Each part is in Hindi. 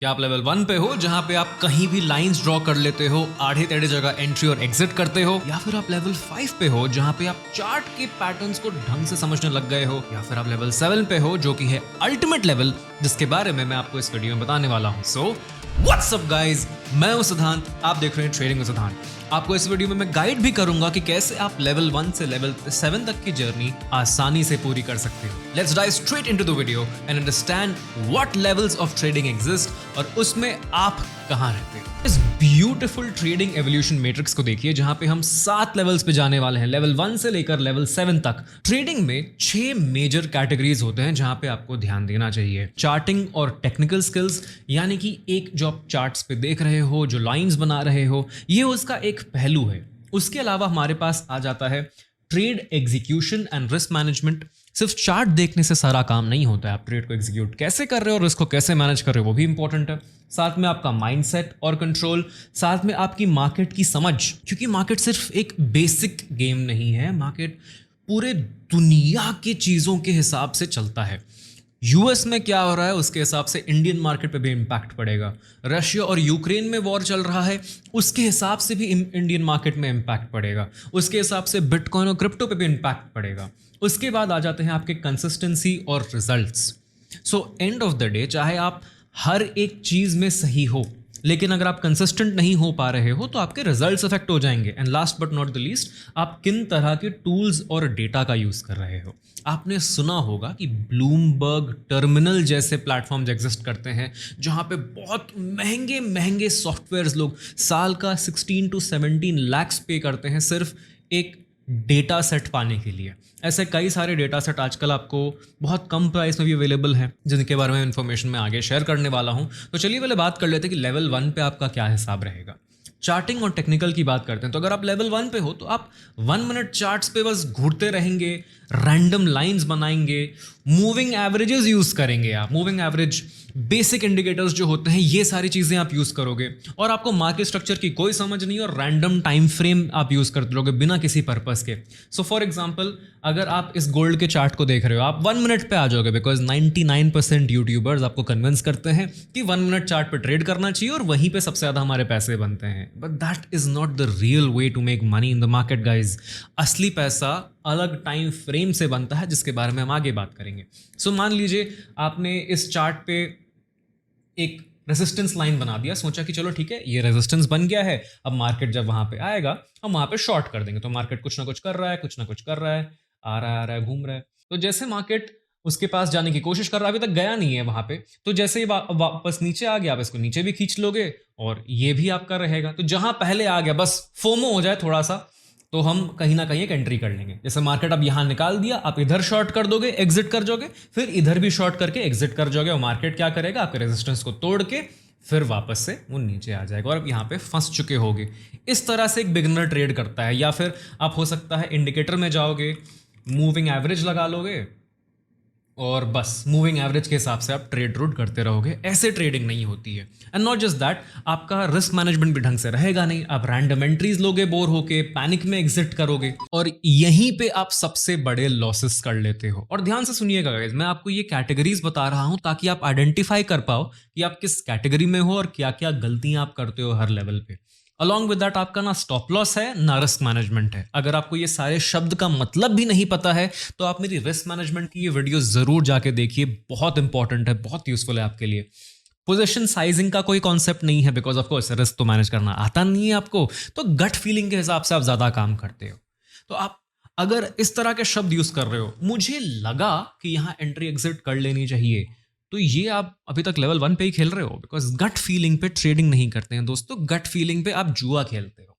क्या आप लेवल 1 पे हो जहां पे आप कहीं भी लाइंस ड्रॉ कर लेते हो, आधे टेढ़े जगह एंट्री और एग्जिट करते हो, या फिर आप लेवल 5 पे हो जहां पे आप चार्ट के पैटर्न्स को ढंग से समझने लग गए हो, या फिर आप लेवल 7 पे हो जो कि है अल्टीमेट लेवल जिसके बारे में मैं आपको इस वीडियो में बताने वाला हूं। सो व्हाट्स अप गाइस, मैं हूं सिद्धांत, आप देख रहे हैं ट्रेडिंग विद सिद्धांत। आपको इस वीडियो में मैं गाइड भी करूंगा कि कैसे आप लेवल 1 से लेवल 7 तक की जर्नी आसानी से पूरी कर सकते हो। Let's dive straight into the video and understand what levels of trading exist और उसमें आप कहां रहते हो। इस ब्यूटीफुल ट्रेडिंग एवोल्यूशन मैट्रिक्स को देखिए जहां पे हम 7 लेवल्स पे जाने वाले हैं। लेवल 1 से लेकर लेवल 7 तक ट्रेडिंग में 6 मेजर कैटेगरीज होते हैं जहां पे आपको ध्यान देना चाहिए। चार्टिंग और टेक्निकल स्किल्स, यानी कि एक जो आप चार्ट्स पे देख रहे हो, जो लाइंस बना रहे हो, ये उसका एक पहलू है। उसके अलावा हमारे पास आ जाता है trade execution and risk management. सिर्फ चार्ट देखने से सारा काम नहीं होता है, आप ट्रेड को एग्जीक्यूट कैसे कर रहे हो और रिस्क को कैसे मैनेज कर रहे हो वो भी इंपॉर्टेंट है। साथ में आपका माइंडसेट और कंट्रोल, साथ में आपकी मार्केट की समझ, क्योंकि मार्केट सिर्फ एक बेसिक गेम नहीं है, मार्केट पूरे दुनिया की चीज़ों के हिसाब से चलता है। यूएस में क्या हो रहा है उसके हिसाब से इंडियन मार्केट पे भी इम्पैक्ट पड़ेगा। रशिया और यूक्रेन में वॉर चल रहा है, उसके हिसाब से भी इंडियन मार्केट में इम्पैक्ट पड़ेगा। उसके हिसाब से बिटकॉइन और क्रिप्टो पे भी इम्पैक्ट पड़ेगा। उसके बाद आ जाते हैं आपके कंसिस्टेंसी और results. So end of the day, चाहे आप हर एक चीज़ में सही हो, लेकिन अगर आप कंसिस्टेंट नहीं हो पा रहे हो तो आपके रिजल्ट्स अफेक्ट हो जाएंगे। And last but not the least, आप किन तरह के टूल्स और डेटा का यूज़ कर रहे हो। आपने सुना होगा कि ब्लूमबर्ग टर्मिनल जैसे प्लेटफॉर्म्स एग्जिस्ट करते हैं जहां पे बहुत महंगे महंगे सॉफ्टवेयर्स लोग साल का 16 to 17 लाख पे करते हैं सिर्फ एक डेटा सेट पाने के लिए। ऐसे कई सारे डेटा सेट आजकल आपको बहुत कम प्राइस में भी अवेलेबल है, जिनके बारे में इन्फॉर्मेशन मैं आगे शेयर करने वाला हूं। तो चलिए पहले बात कर लेते हैं कि लेवल 1 पे आपका क्या हिसाब रहेगा। चार्टिंग और टेक्निकल की बात करते हैं तो अगर आप लेवल 1 पे हो तो आप 1 मिनट चार्ट्स पे बस घूरते रहेंगे, रैंडम लाइंस बनाएंगे, मूविंग एवरेजेस यूज करेंगे। आप मूविंग एवरेज, बेसिक इंडिकेटर्स जो होते हैं, ये सारी चीजें आप यूज करोगे और आपको मार्केट स्ट्रक्चर की कोई समझ नहीं और रैंडम टाइम फ्रेम आप यूज करते रहोगे बिना किसी पर्पस के। सो फॉर एग्जांपल, अगर आप इस गोल्ड के चार्ट को देख रहे हो, आप 1 मिनट पे आ जाओगे बिकॉज 99% यूट्यूबर्स आपको कन्विंस करते हैं कि 1 मिनट चार्ट पे ट्रेड करना चाहिए और वहीं पे सबसे ज्यादा हमारे पैसे बनते हैं। But that is not the real way to make money in the market guys. असली पैसा अलग टाइम फ्रेम से बनता है जिसके बारे में हम आगे बात करेंगे। सो मान लीजिए आपने इस चार्ट पे एक रेजिस्टेंस लाइन बना दिया, सोचा कि चलो ठीक है ये रेजिस्टेंस बन गया है, अब मार्केट जब वहां पे आएगा हम वहां पे शॉर्ट कर देंगे। तो मार्केट कुछ ना कुछ कर रहा है, कुछ ना कुछ कर रहा है, आ रहा है घूम रहा है। तो जैसे मार्केट उसके पास जाने की कोशिश कर रहा है, अभी तक गया नहीं है वहां पे, तो जैसे ही वापस नीचे आ गया आप इसको नीचे भी खींच लोगे और ये भी आपका रहेगा। तो जहां पहले आ गया, बस फोमो हो जाए थोड़ा सा, तो हम कहीं ना कहीं एक एंट्री कर लेंगे। जैसे मार्केट अब यहां निकाल दिया, आप इधर शॉर्ट कर दोगे, एग्जिट कर जाओगे, फिर इधर भी शॉर्ट करके एग्जिट कर जाओगे और मार्केट क्या करेगा, आपके रेजिस्टेंस को तोड़ के फिर वापस से वो नीचे आ जाएगा और आप यहां पे फंस चुके होगे। इस तरह से एक बिगिनर ट्रेड करता है। या फिर आप हो सकता है इंडिकेटर में जाओगे, मूविंग एवरेज लगा लोगे और बस मूविंग एवरेज के हिसाब से आप ट्रेड रूट करते रहोगे। ऐसे ट्रेडिंग नहीं होती है। एंड नॉट जस्ट दैट, आपका रिस्क मैनेजमेंट भी ढंग से रहेगा नहीं। आप रैंडम एंट्रीज लोगे, बोर होके पैनिक में एग्जिट करोगे और यहीं पे आप सबसे बड़े लॉसेस कर लेते हो। और ध्यान से सुनिएगा गाइस, मैं आपको ये कैटेगरीज बता रहा हूं ताकि आप आइडेंटिफाई कर पाओ कि आप किस कैटेगरी में हो और क्या क्या गलतियां आप करते हो हर लेवल पे। अलॉन्ग विद दैट, आपका ना स्टॉप लॉस है ना रिस्क मैनेजमेंट है। अगर आपको ये सारे शब्द का मतलब भी नहीं पता है तो आप मेरी रिस्क मैनेजमेंट की ये वीडियो जरूर जाके देखिए, बहुत इंपॉर्टेंट है, बहुत यूजफुल है आपके लिए। पोजीशन साइजिंग का कोई कॉन्सेप्ट नहीं है बिकॉज ऑफ कोर्स रिस्क तो मैनेज करना आता नहीं है आपको, तो गट फीलिंग के हिसाब से आप ज्यादा काम करते हो। तो आप अगर इस तरह के शब्द यूज कर रहे हो, मुझे लगा कि यहां एंट्री एग्जिट कर लेनी चाहिए, तो ये आप अभी तक लेवल 1 पे ही खेल रहे हो बिकॉज गट फीलिंग पे ट्रेडिंग नहीं करते हैं दोस्तों। गट फीलिंग पे आप जुआ खेलते हो।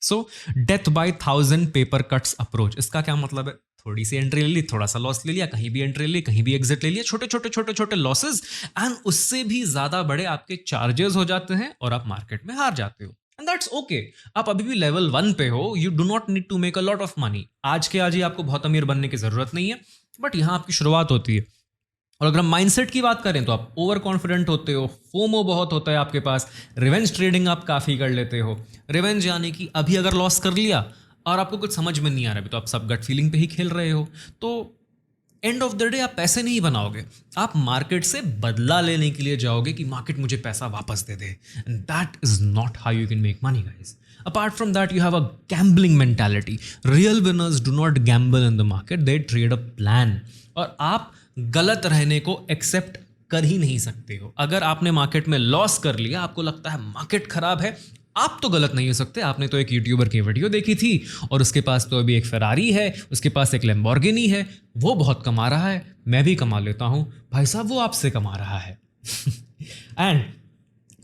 So death by 1000 paper cuts approach, इसका क्या मतलब है? थोड़ी सी एंट्री ले ली, थोड़ा सा लॉस ले लिया, कहीं भी एंट्री ले ली, कहीं भी एग्जिट ले लिया, छोटे छोटे छोटे छोटे लॉसेस एंड उससे भी ज्यादा बड़े आपके चार्जेस हो जाते हैं और आप मार्केट में हार जाते हो। And that's okay. आप अभी भी लेवल 1 पे हो, you do not need to make a lot of money. आज के आज ही आपको बहुत अमीर बनने की जरूरत नहीं है, बट यहां आपकी शुरुआत होती है। और अगर हम माइंडसेट की बात करें तो आप ओवर कॉन्फिडेंट होते हो, फोमो बहुत होता है आपके पास, रिवेंज ट्रेडिंग आप काफ़ी कर लेते हो। रिवेंज यानी कि अभी अगर लॉस कर लिया और आपको कुछ समझ में नहीं आ रहा है तो आप सब गट फीलिंग पे ही खेल रहे हो। तो एंड ऑफ द डे आप पैसे नहीं बनाओगे, आप मार्केट से बदला लेने के लिए जाओगे कि मार्केट मुझे पैसा वापस दे दे, and that is not how you can make money guys. Apart from that, you have a gambling mentality. Real winners do not gamble in the market, they trade a plan. और आप गलत रहने को एक्सेप्ट कर ही नहीं सकते हो. अगर आपने मार्केट में लॉस कर लिया, आपको लगता है मार्केट खराब है, आप तो गलत नहीं हो सकते. आपने तो एक यूट्यूबर की वीडियो देखी थी और उसके पास तो अभी एक फेरारी है, उसके पास एक लैम्बोर्गिनी है, वो बहुत कमा रहा है, मैं भी कमा लेता हूँ. भाई साहब वो आपसे कमा रहा है. एंड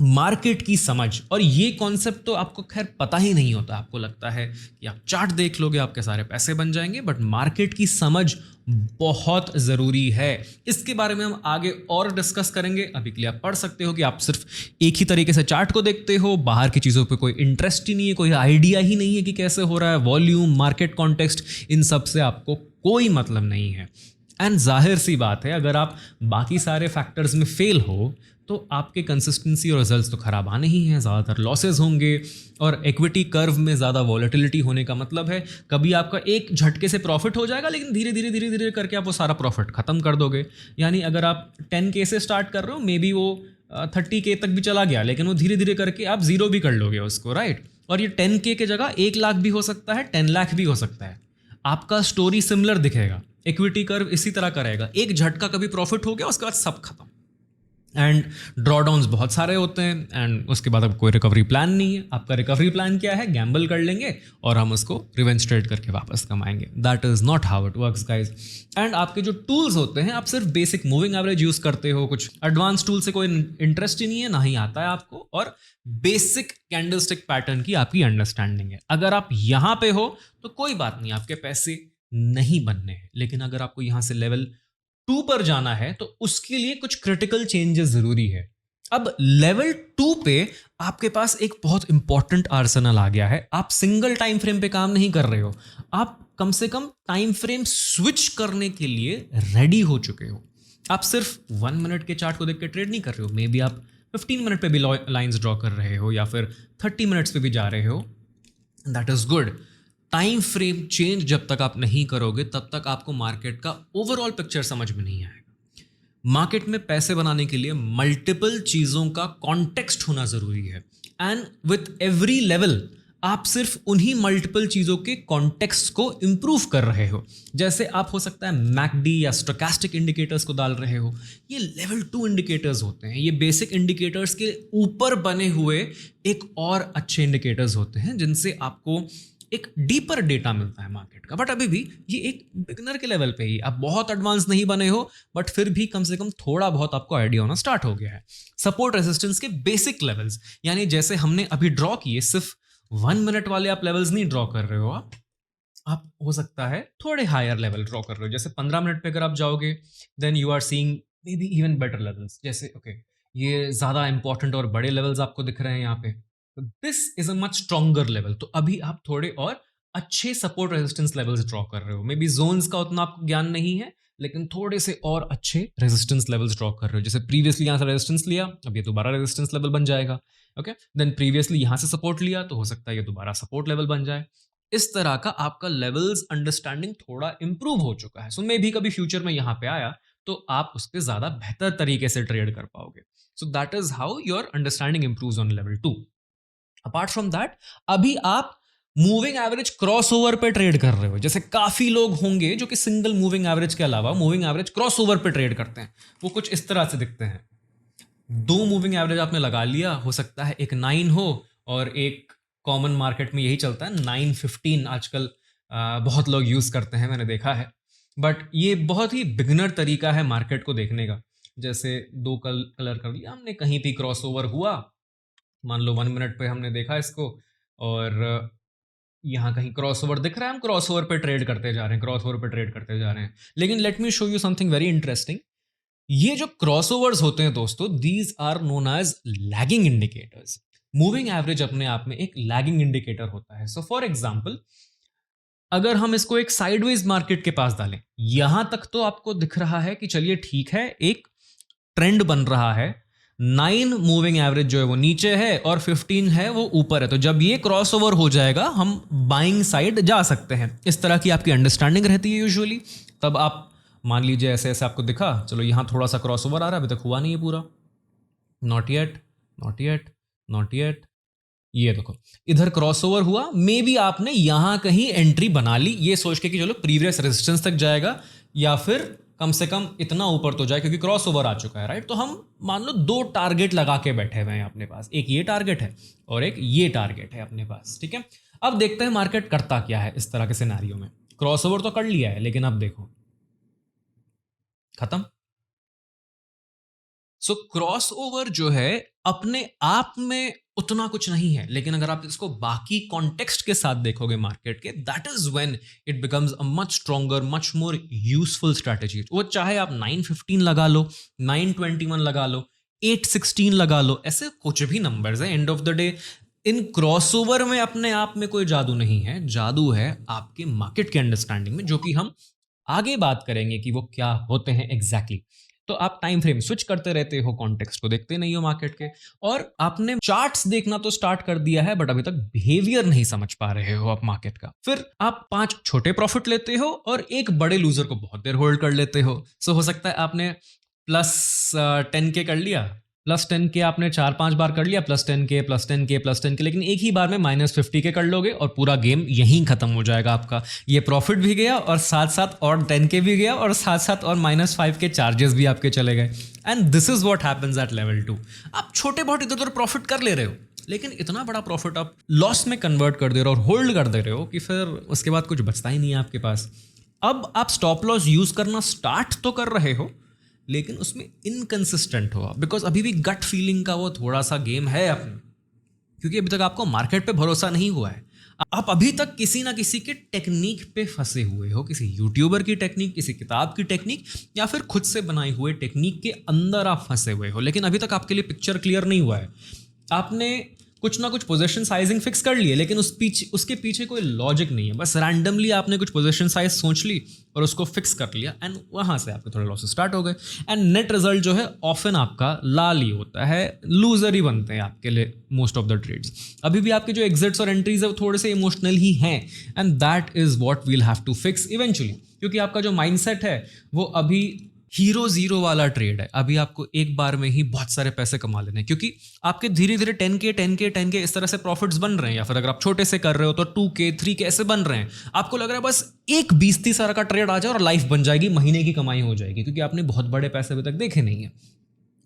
मार्केट की समझ, और ये कॉन्सेप्ट तो आपको खैर पता ही नहीं होता. आपको लगता है कि आप चार्ट देख लोगे आपके सारे पैसे बन जाएंगे, बट मार्केट की समझ बहुत ज़रूरी है. इसके बारे में हम आगे और डिस्कस करेंगे. अभी के लिए आप पढ़ सकते हो कि आप सिर्फ एक ही तरीके से चार्ट को देखते हो, बाहर की चीज़ों पे कोई इंटरेस्ट ही नहीं है, कोई आइडिया ही नहीं है कि कैसे हो रहा है. वॉल्यूम, मार्केट कॉन्टेक्स्ट, इन सब से आपको कोई मतलब नहीं है. एंड जाहिर सी बात है, अगर आप बाकी सारे फैक्टर्स में फेल हो तो आपके कंसिस्टेंसी और रिजल्ट्स तो खराब आने ही हैं, ज़्यादातर लॉसेज होंगे. और इक्विटी कर्व में ज़्यादा वॉलेटिलिटी होने का मतलब है कभी आपका एक झटके से प्रॉफिट हो जाएगा, लेकिन धीरे धीरे करके आप वो सारा प्रॉफिट ख़त्म कर दोगे. यानी अगर आप 10K से स्टार्ट कर रहे हो, मे बी वो 30K तक भी चला गया, लेकिन वो धीरे धीरे करके आप जीरो भी कर लोगे उसको, राइट. और ये 10K की जगह 1 लाख भी हो सकता है, 10 लाख भी हो सकता है. आपका स्टोरी सिमिलर दिखेगा. इक्विटी कर्व इसी तरह करेगा, एक झटका कभी प्रॉफिट हो गया, उसके बाद सब खत्म. एंड ड्रॉडाउन्स बहुत सारे होते हैं, एंड उसके बाद अब कोई रिकवरी प्लान नहीं है. आपका रिकवरी प्लान क्या है? गैम्बल कर लेंगे और हम उसको रिवेंज ट्रेड करके वापस कमाएंगे. That is not how it works guys. And आपके जो टूल्स होते हैं, आप सिर्फ बेसिक मूविंग एवरेज यूज करते हो, कुछ एडवांस टूल से कोई इंटरेस्ट ही नहीं है, ना ही आता है आपको, और बेसिक कैंडलस्टिक पैटर्न की आपकी अंडरस्टैंडिंग है. अगर आप यहाँ पे हो तो कोई बात नहीं, आपके पैसे नहीं बनने हैं. लेकिन अगर आपको यहाँ से लेवल 2 पर जाना है तो उसके लिए कुछ क्रिटिकल चेंजेस जरूरी है. अब लेवल 2 पे आपके पास एक बहुत इंपॉर्टेंट आर्सेनल आ गया है. आप सिंगल टाइम फ्रेम पे काम नहीं कर रहे हो, आप कम से कम टाइम फ्रेम स्विच करने के लिए रेडी हो चुके हो. आप सिर्फ 1 मिनट के चार्ट को देख के ट्रेड नहीं कर रहे हो, मे बी आप 15 मिनट पे भी लाइंस ड्रॉ कर रहे हो, या फिर 30 मिनट्स पे भी जा रहे हो. That is good. Time frame change जब तक आप नहीं करोगे, तब तक आपको मार्केट का ओवरऑल पिक्चर समझ में नहीं आएगा. मार्केट में पैसे बनाने के लिए मल्टीपल चीज़ों का कॉन्टेक्स्ट होना ज़रूरी है. एंड विथ एवरी लेवल आप सिर्फ उन्हीं मल्टीपल चीज़ों के कॉन्टेक्स्ट को इंप्रूव कर रहे हो. जैसे आप हो सकता है मैकडी या स्टोकेस्टिक इंडिकेटर्स को डाल रहे हो. ये लेवल 2 इंडिकेटर्स होते हैं. ये बेसिक इंडिकेटर्स के ऊपर बने हुए एक और अच्छे इंडिकेटर्स होते हैं, जिनसे आपको एक डीपर डेटा मिलता है मार्केट का. बट अभी भी ये एक बिगिनर के लेवल पे ही, आप बहुत एडवांस नहीं बने हो, बट फिर भी कम से कम थोड़ा बहुत आपको आइडिया होना स्टार्ट हो गया है. सपोर्ट रेजिस्टेंस के बेसिक लेवल्स, यानी जैसे हमने अभी ड्रॉ किए, सिर्फ 1 मिनट वाले आप लेवल्स नहीं ड्रॉ कर रहे हो. आप हो सकता है थोड़े हायर लेवल ड्रॉ कर रहे हो. जैसे 15 मिनट पे अगर आप जाओगे, then you are seeing maybe even better levels. जैसे ओके, ये ज़्यादा इंपॉर्टेंट और बड़े लेवल्स आपको दिख रहे हैं यहाँ पे. This is a much stronger level. तो अभी आप थोड़े और अच्छे सपोर्ट रेजिस्टेंस लेवल्स ड्रॉ कर रहे हो. मे बी जोन्स का उतना आपको ज्ञान नहीं है, लेकिन थोड़े से और अच्छे रेजिस्टेंस लेवल्स ड्रॉ कर रहे हो. जैसे प्रीवियसली यहाँ से रेजिस्टेंस लिया, अब ये दोबारा रेजिस्टेंस लेवल बन जाएगा. ओके, देन प्रीवियसली यहाँ से सपोर्ट लिया, तो हो सकता है ये दोबारा सपोर्ट लेवल बन जाए. इस तरह का आपका लेवल्स अंडरस्टैंडिंग थोड़ा इंप्रूव हो चुका है. सो मे भी कभी फ्यूचर में यहाँ पे आया तो आप उस पर ज्यादा बेहतर तरीके से ट्रेड कर पाओगे. So that is how your understanding improves on level 2. Apart from that, अभी आप मूविंग एवरेज क्रॉसओवर पे ट्रेड कर रहे हो. जैसे काफी लोग होंगे जो कि सिंगल मूविंग एवरेज के अलावा मूविंग एवरेज क्रॉसओवर पे ट्रेड करते हैं. वो कुछ इस तरह से दिखते हैं. 2 मूविंग एवरेज आपने लगा लिया, हो सकता है एक 9 हो और एक कॉमन मार्केट में यही चलता है 915 आजकल बहुत लोग यूज करते हैं, मैंने देखा है. बट ये बहुत ही बिगिनर तरीका है मार्केट को देखने का. जैसे 2 कलर कर लिया हमने, कहीं भी क्रॉसओवर हुआ, मान लो 1 मिनट पे हमने देखा इसको, और यहाँ कहीं क्रॉसओवर दिख रहा है, हम क्रॉसओवर पे ट्रेड करते जा रहे हैं, क्रॉसओवर पे ट्रेड करते जा रहे हैं. लेकिन let me show you something very interesting. ये जो क्रॉसओवर्स होते हैं दोस्तों, these are known as lagging indicators. Moving average अपने आप में एक लैगिंग इंडिकेटर होता है. सो फॉर एग्जांपल, अगर हम इसको एक साइडवेज मार्केट के पास डालें, यहां तक तो आपको दिख रहा है कि चलिए ठीक है, एक ट्रेंड बन रहा है. 9 मूविंग एवरेज जो है वो नीचे है और 15 है वो ऊपर है. तो जब ये क्रॉसओवर हो जाएगा, हम बाइंग साइड जा सकते हैं. इस तरह की आपकी अंडरस्टैंडिंग रहती है यूजुअली. तब आप मान लीजिए ऐसे ऐसे आपको दिखा, चलो यहाँ थोड़ा सा क्रॉस ओवर आ रहा है, अभी तक हुआ नहीं है पूरा, not yet, not yet, not yet, ये देखो इधर क्रॉसओवर हुआ, मे बी आपने यहां कहीं एंट्री बना ली ये सोच के कि चलो प्रीवियस रेजिस्टेंस तक जाएगा या फिर कम से कम इतना ऊपर तो जाए क्योंकि क्रॉसओवर आ चुका है, राइट। तो हम मान लो दो टारगेट लगा के बैठे हुए हैं अपने पास, एक ये टारगेट है और एक ये टारगेट है अपने पास, ठीक है। अब देखते हैं मार्केट करता क्या है इस तरह के सिनेरियो में। क्रॉसओवर तो कर लिया है लेकिन अब देखो खत्म। सो क्रॉस ओवर जो है अपने आप में उतना कुछ नहीं है, लेकिन अगर आप इसको बाकी कॉन्टेक्स्ट के साथ देखोगे मार्केट के, that is when it becomes a much stronger, much more useful strategy. वो चाहे आप 915 लगा लो, 921 लगा लो, 816 लगा लो, ऐसे कुछ भी नंबर्स हैं, end of the day in crossover में अपने आप में कोई जादू नहीं है, जादू है आपके मार्केट के अंडरस्टैंडिंग में, जो कि हम आगे बात करेंगे कि वो क्या होते हैं एग्जैक्टली। तो आप टाइम फ्रेम स्विच करते रहते हो, कॉन्टेक्स्ट को देखते नहीं हो मार्केट के, और आपने चार्ट्स देखना तो स्टार्ट कर दिया है बट अभी तक बिहेवियर नहीं समझ पा रहे हो आप मार्केट का। फिर आप 5 छोटे प्रॉफिट लेते हो और एक बड़े लूजर को बहुत देर होल्ड कर लेते हो। सो हो सकता है आपने प्लस 10K कर लिया, प्लस 10K आपने 4-5 बार कर लिया, plus 10K, plus 10K, plus 10K, लेकिन एक ही बार में -50K कर लोगे और पूरा गेम यहीं खत्म हो जाएगा आपका। ये प्रॉफिट भी गया और साथ साथ और 10K भी गया और साथ साथ और -5 के चार्जेस भी आपके चले गए। And this is what happens at level 2। आप छोटे बहुत इधर उधर प्रॉफिट कर ले रहे हो, लेकिन इतना बड़ा प्रॉफिट आप लॉस में कन्वर्ट कर दे रहे हो और होल्ड कर दे रहे हो कि फिर उसके बाद कुछ बचता ही नहीं है आपके पास। अब आप स्टॉप लॉस यूज करना स्टार्ट तो कर रहे हो, लेकिन उसमें इनकंसिस्टेंट हो, बिकॉज अभी भी गट फीलिंग का वो थोड़ा सा गेम है अपने, क्योंकि अभी तक आपको मार्केट पे भरोसा नहीं हुआ है। आप अभी तक किसी ना किसी के टेक्निक पे फंसे हुए हो, किसी यूट्यूबर की टेक्निक, किसी किताब की टेक्निक, या फिर खुद से बनाई हुए टेक्निक के अंदर आप फंसे हुए हो, लेकिन अभी तक आपके लिए पिक्चर क्लियर नहीं हुआ है। आपने कुछ ना कुछ पोजीशन साइजिंग फिक्स कर लिए, लेकिन उसके पीछे कोई लॉजिक नहीं है, बस रैंडमली आपने कुछ पोजीशन साइज सोच ली और उसको फिक्स कर लिया, एंड वहां से आपके थोड़े लॉसेस स्टार्ट हो गए, एंड नेट रिजल्ट जो है ऑफन आपका लाल ही होता है, लूजर ही बनते हैं आपके लिए मोस्ट ऑफ द ट्रेड्स। अभी भी आपके जो एग्जिट्स और एंट्रीज है वो थोड़े से इमोशनल ही हैं, and that is what we'll have to fix eventually, क्योंकि आपका जो माइंडसेट है वो अभी हीरो जीरो वाला ट्रेड है। अभी आपको एक बार में ही बहुत सारे पैसे कमा लेने हैं, क्योंकि आपके धीरे धीरे 10K इस तरह से प्रॉफिट्स बन रहे हैं, या फिर अगर आप छोटे से कर रहे हो तो 2K 3K ऐसे बन रहे हैं। आपको लग रहा है बस एक 20-30 हज़ार का ट्रेड आ जाए और लाइफ बन जाएगी, महीने की कमाई हो जाएगी, क्योंकि आपने बहुत बड़े पैसे अभी तक देखे नहीं है,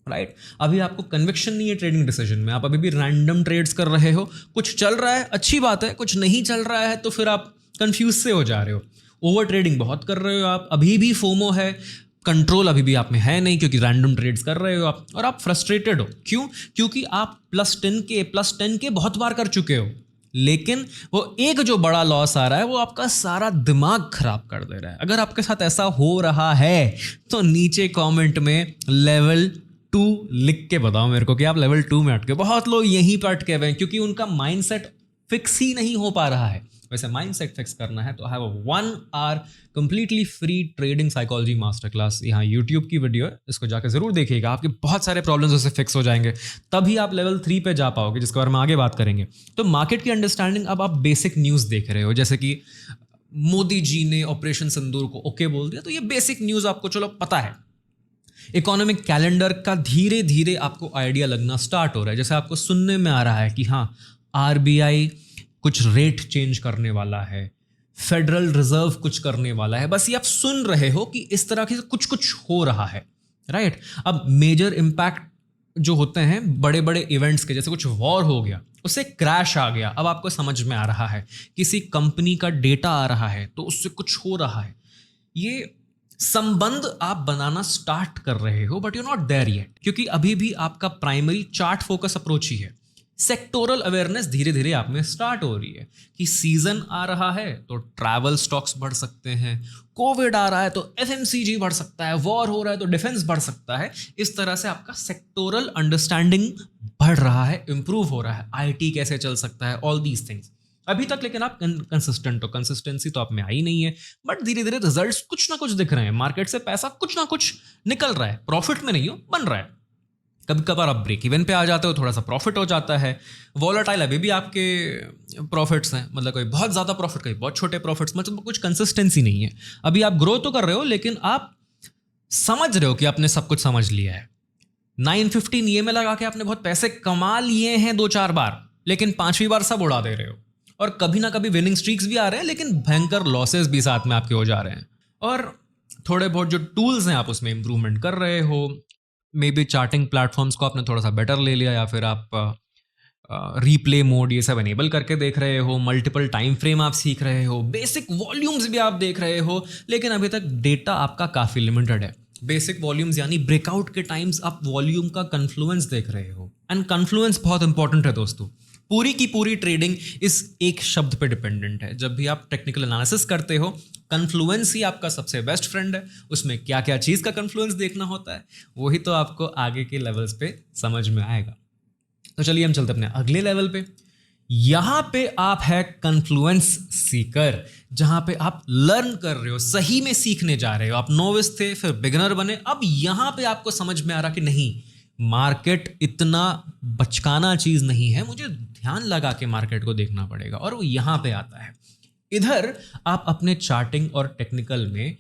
राइट। अभी आपको कन्विक्शन नहीं है ट्रेडिंग डिसीजन में, आप अभी भी रैंडम ट्रेड्स कर रहे हो, कुछ चल रहा है अच्छी बात है, कुछ नहीं चल रहा है तो फिर आप कंफ्यूज से हो जा रहे हो। ओवर ट्रेडिंग बहुत कर रहे हो आप, अभी भी फोमो है, कंट्रोल अभी भी आप में है नहीं, क्योंकि रैंडम ट्रेड्स कर रहे हो आप, और आप फ्रस्ट्रेटेड हो। क्यों? क्योंकि आप +10K बहुत बार कर चुके हो, लेकिन वो एक जो बड़ा लॉस आ रहा है वो आपका सारा दिमाग खराब कर दे रहा है। अगर आपके साथ ऐसा हो रहा है तो नीचे कमेंट में लेवल 2 लिख के बताओ मेरे को कि आप लेवल 2 में अटके। बहुत लोग यहीं पर अटके हुए हैं क्योंकि उनका माइंडसेट फिक्स ही नहीं हो पा रहा है। वैसे माइंडसेट फिक्स करना है तो have a 1 hour completely free trading psychology master class, यहाँ यूट्यूब की वीडियो है, इसको जाकर जरूर देखिएगा, आपके बहुत सारे प्रॉब्लम्स उससे फिक्स हो जाएंगे, तभी आप लेवल 3 पे जा पाओगे, जिसके बारे में आगे बात करेंगे। तो मार्केट की अंडरस्टैंडिंग, अब आप बेसिक न्यूज़ देख रहे हो, जैसे कि मोदी जी ने ऑपरेशन सिंदूर को ओके बोल दिया, तो ये बेसिक न्यूज़ आपको चलो पता है। इकोनॉमिक कैलेंडर का धीरे धीरे आपको आइडिया लगना स्टार्ट हो रहा है, जैसे आपको सुनने में आ रहा है कि हाँ आरबीआई कुछ रेट चेंज करने वाला है, फेडरल रिजर्व कुछ करने वाला है, बस ये आप सुन रहे हो कि इस तरह से कुछ कुछ हो रहा है, राइट। अब मेजर इम्पैक्ट जो होते हैं बड़े बड़े इवेंट्स के, जैसे कुछ वॉर हो गया, उससे क्रैश आ गया, अब आपको समझ में आ रहा है, किसी कंपनी का डेटा आ रहा है तो उससे कुछ हो रहा है, ये संबंध आप बनाना स्टार्ट कर रहे हो, but you not there yet, क्योंकि अभी भी आपका प्राइमरी चार्ट फोकस अप्रोच ही है। सेक्टोरल अवेयरनेस धीरे धीरे आप में स्टार्ट हो रही है कि सीजन आ रहा है तो ट्रैवल स्टॉक्स बढ़ सकते हैं, कोविड आ रहा है तो एफएमसीजी बढ़ सकता है, वॉर हो रहा है तो डिफेंस बढ़ सकता है। इस तरह से आपका सेक्टोरल अंडरस्टैंडिंग बढ़ रहा है, इंप्रूव हो रहा है, आईटी कैसे चल सकता है, ऑल दीज थिंग्स। अभी तक लेकिन आप कंसिस्टेंट हो, कंसिस्टेंसी तो आप में आई नहीं है, बट धीरे धीरे रिजल्ट्स कुछ ना कुछ दिख रहे हैं, मार्केट से पैसा कुछ ना कुछ निकल रहा है, प्रॉफिट में नहीं हो, बन रहा है। कभी कभार आप ब्रेक इवन पे आ जाते हो, थोड़ा सा प्रॉफिट हो जाता है, वॉलेटाइल अभी भी आपके प्रॉफिट्स हैं, मतलब कोई बहुत ज़्यादा प्रॉफिट, कोई बहुत छोटे प्रॉफिट्स, मतलब कुछ कंसिस्टेंसी नहीं है। अभी आप ग्रो तो कर रहे हो लेकिन आप समझ रहे हो कि आपने सब कुछ समझ लिया है, 915 EMA लगा के आपने बहुत पैसे कमा लिए हैं 2-4 बार, लेकिन 5वीं बार सब उड़ा दे रहे हो, और कभी ना कभी विनिंग स्ट्रीक्स भी आ रहे हैं, लेकिन भयंकर लॉसेस भी साथ में आपके हो जा रहे हैं, और थोड़े बहुत जो टूल्स हैं आप उसमें इंप्रूवमेंट कर रहे हो, मे बी चार्टिंग प्लेटफॉर्म्स को आपने थोड़ा सा बेटर ले लिया, या फिर आप रीप्ले मोड ये सब एनेबल करके देख रहे हो, मल्टीपल टाइम फ्रेम आप सीख रहे हो, बेसिक वॉल्यूम्स भी आप देख रहे हो, लेकिन अभी तक डेटा आपका काफ़ी लिमिटेड है। बेसिक वॉल्यूम्स यानी ब्रेकआउट के टाइम्स आप वॉल्यूम का कन्फ्लुएंस देख रहे हो, एंड कन्फ्लुएंस बहुत इंपॉर्टेंट है दोस्तों। पूरी की पूरी ट्रेडिंग इस एक शब्द पे डिपेंडेंट है। जब भी आप टेक्निकल एनालिसिस करते हो, कन्फ्लुएंस ही आपका सबसे बेस्ट फ्रेंड है। उसमें क्या क्या चीज़ का कन्फ्लुएंस देखना होता है, वही तो आपको आगे के लेवल्स पे समझ में आएगा। तो चलिए हम चलते अपने अगले लेवल पे। यहां पे आप है कन्फ्लुएंस सीकर, जहां पे आप लर्न कर रहे हो, सही में सीखने जा रहे हो। आप नोविस थे, फिर बिगिनर बने, अब यहां पे आपको समझ में आ रहा कि नहीं, मार्केट इतना बचकाना चीज नहीं है, मुझे ध्यान लगा के मार्केट को देखना पड़ेगा, और वो यहां पे आता है। इधर आप अपने चार्टिंग और टेक्निकल में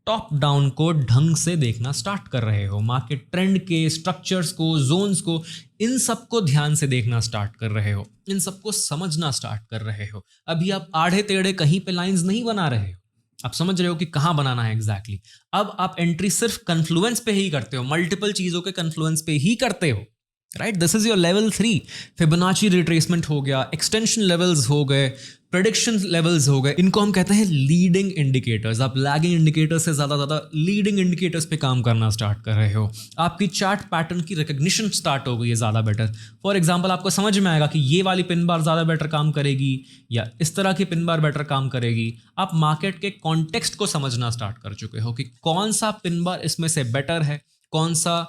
टॉप डाउन को ढंग से देखना स्टार्ट कर रहे हो, मार्केट ट्रेंड के स्ट्रक्चर्स को, जोन्स को, इन सबको ध्यान से देखना स्टार्ट कर रहे हो, इन सबको समझना स्टार्ट कर रहे हो। अभी आप आड़े टेढ़े कहीं पे लाइंस नहीं बना रहे हो, आप समझ रहे हो कि कहाँ बनाना है एग्जैक्टली। अब आप एंट्री सिर्फ कन्फ्लुएंस पे ही करते हो, मल्टीपल चीजों के कन्फ्लुएंस पे ही करते हो, right. This is your level 3। Fibonacci retracement हो गया, एक्सटेंशन लेवल्स हो गए, प्रेडिक्शन लेवल्स हो गए, इनको हम कहते हैं लीडिंग इंडिकेटर्स। आप लैगिंग इंडिकेटर्स से ज़्यादा लीडिंग इंडिकेटर्स पे काम करना स्टार्ट कर रहे हो। आपकी चार्ट पैटर्न की रिकग्निशन स्टार्ट हो गई है ज़्यादा बेटर। फॉर एग्जांपल, आपको समझ में आएगा कि ये वाली पिन बार ज़्यादा बेटर काम करेगी या इस तरह की पिन बार बेटर काम करेगी। आप मार्केट के कॉन्टेक्स्ट को समझना स्टार्ट कर चुके हो कि कौन सा पिन बार इसमें से बेटर है, कौन सा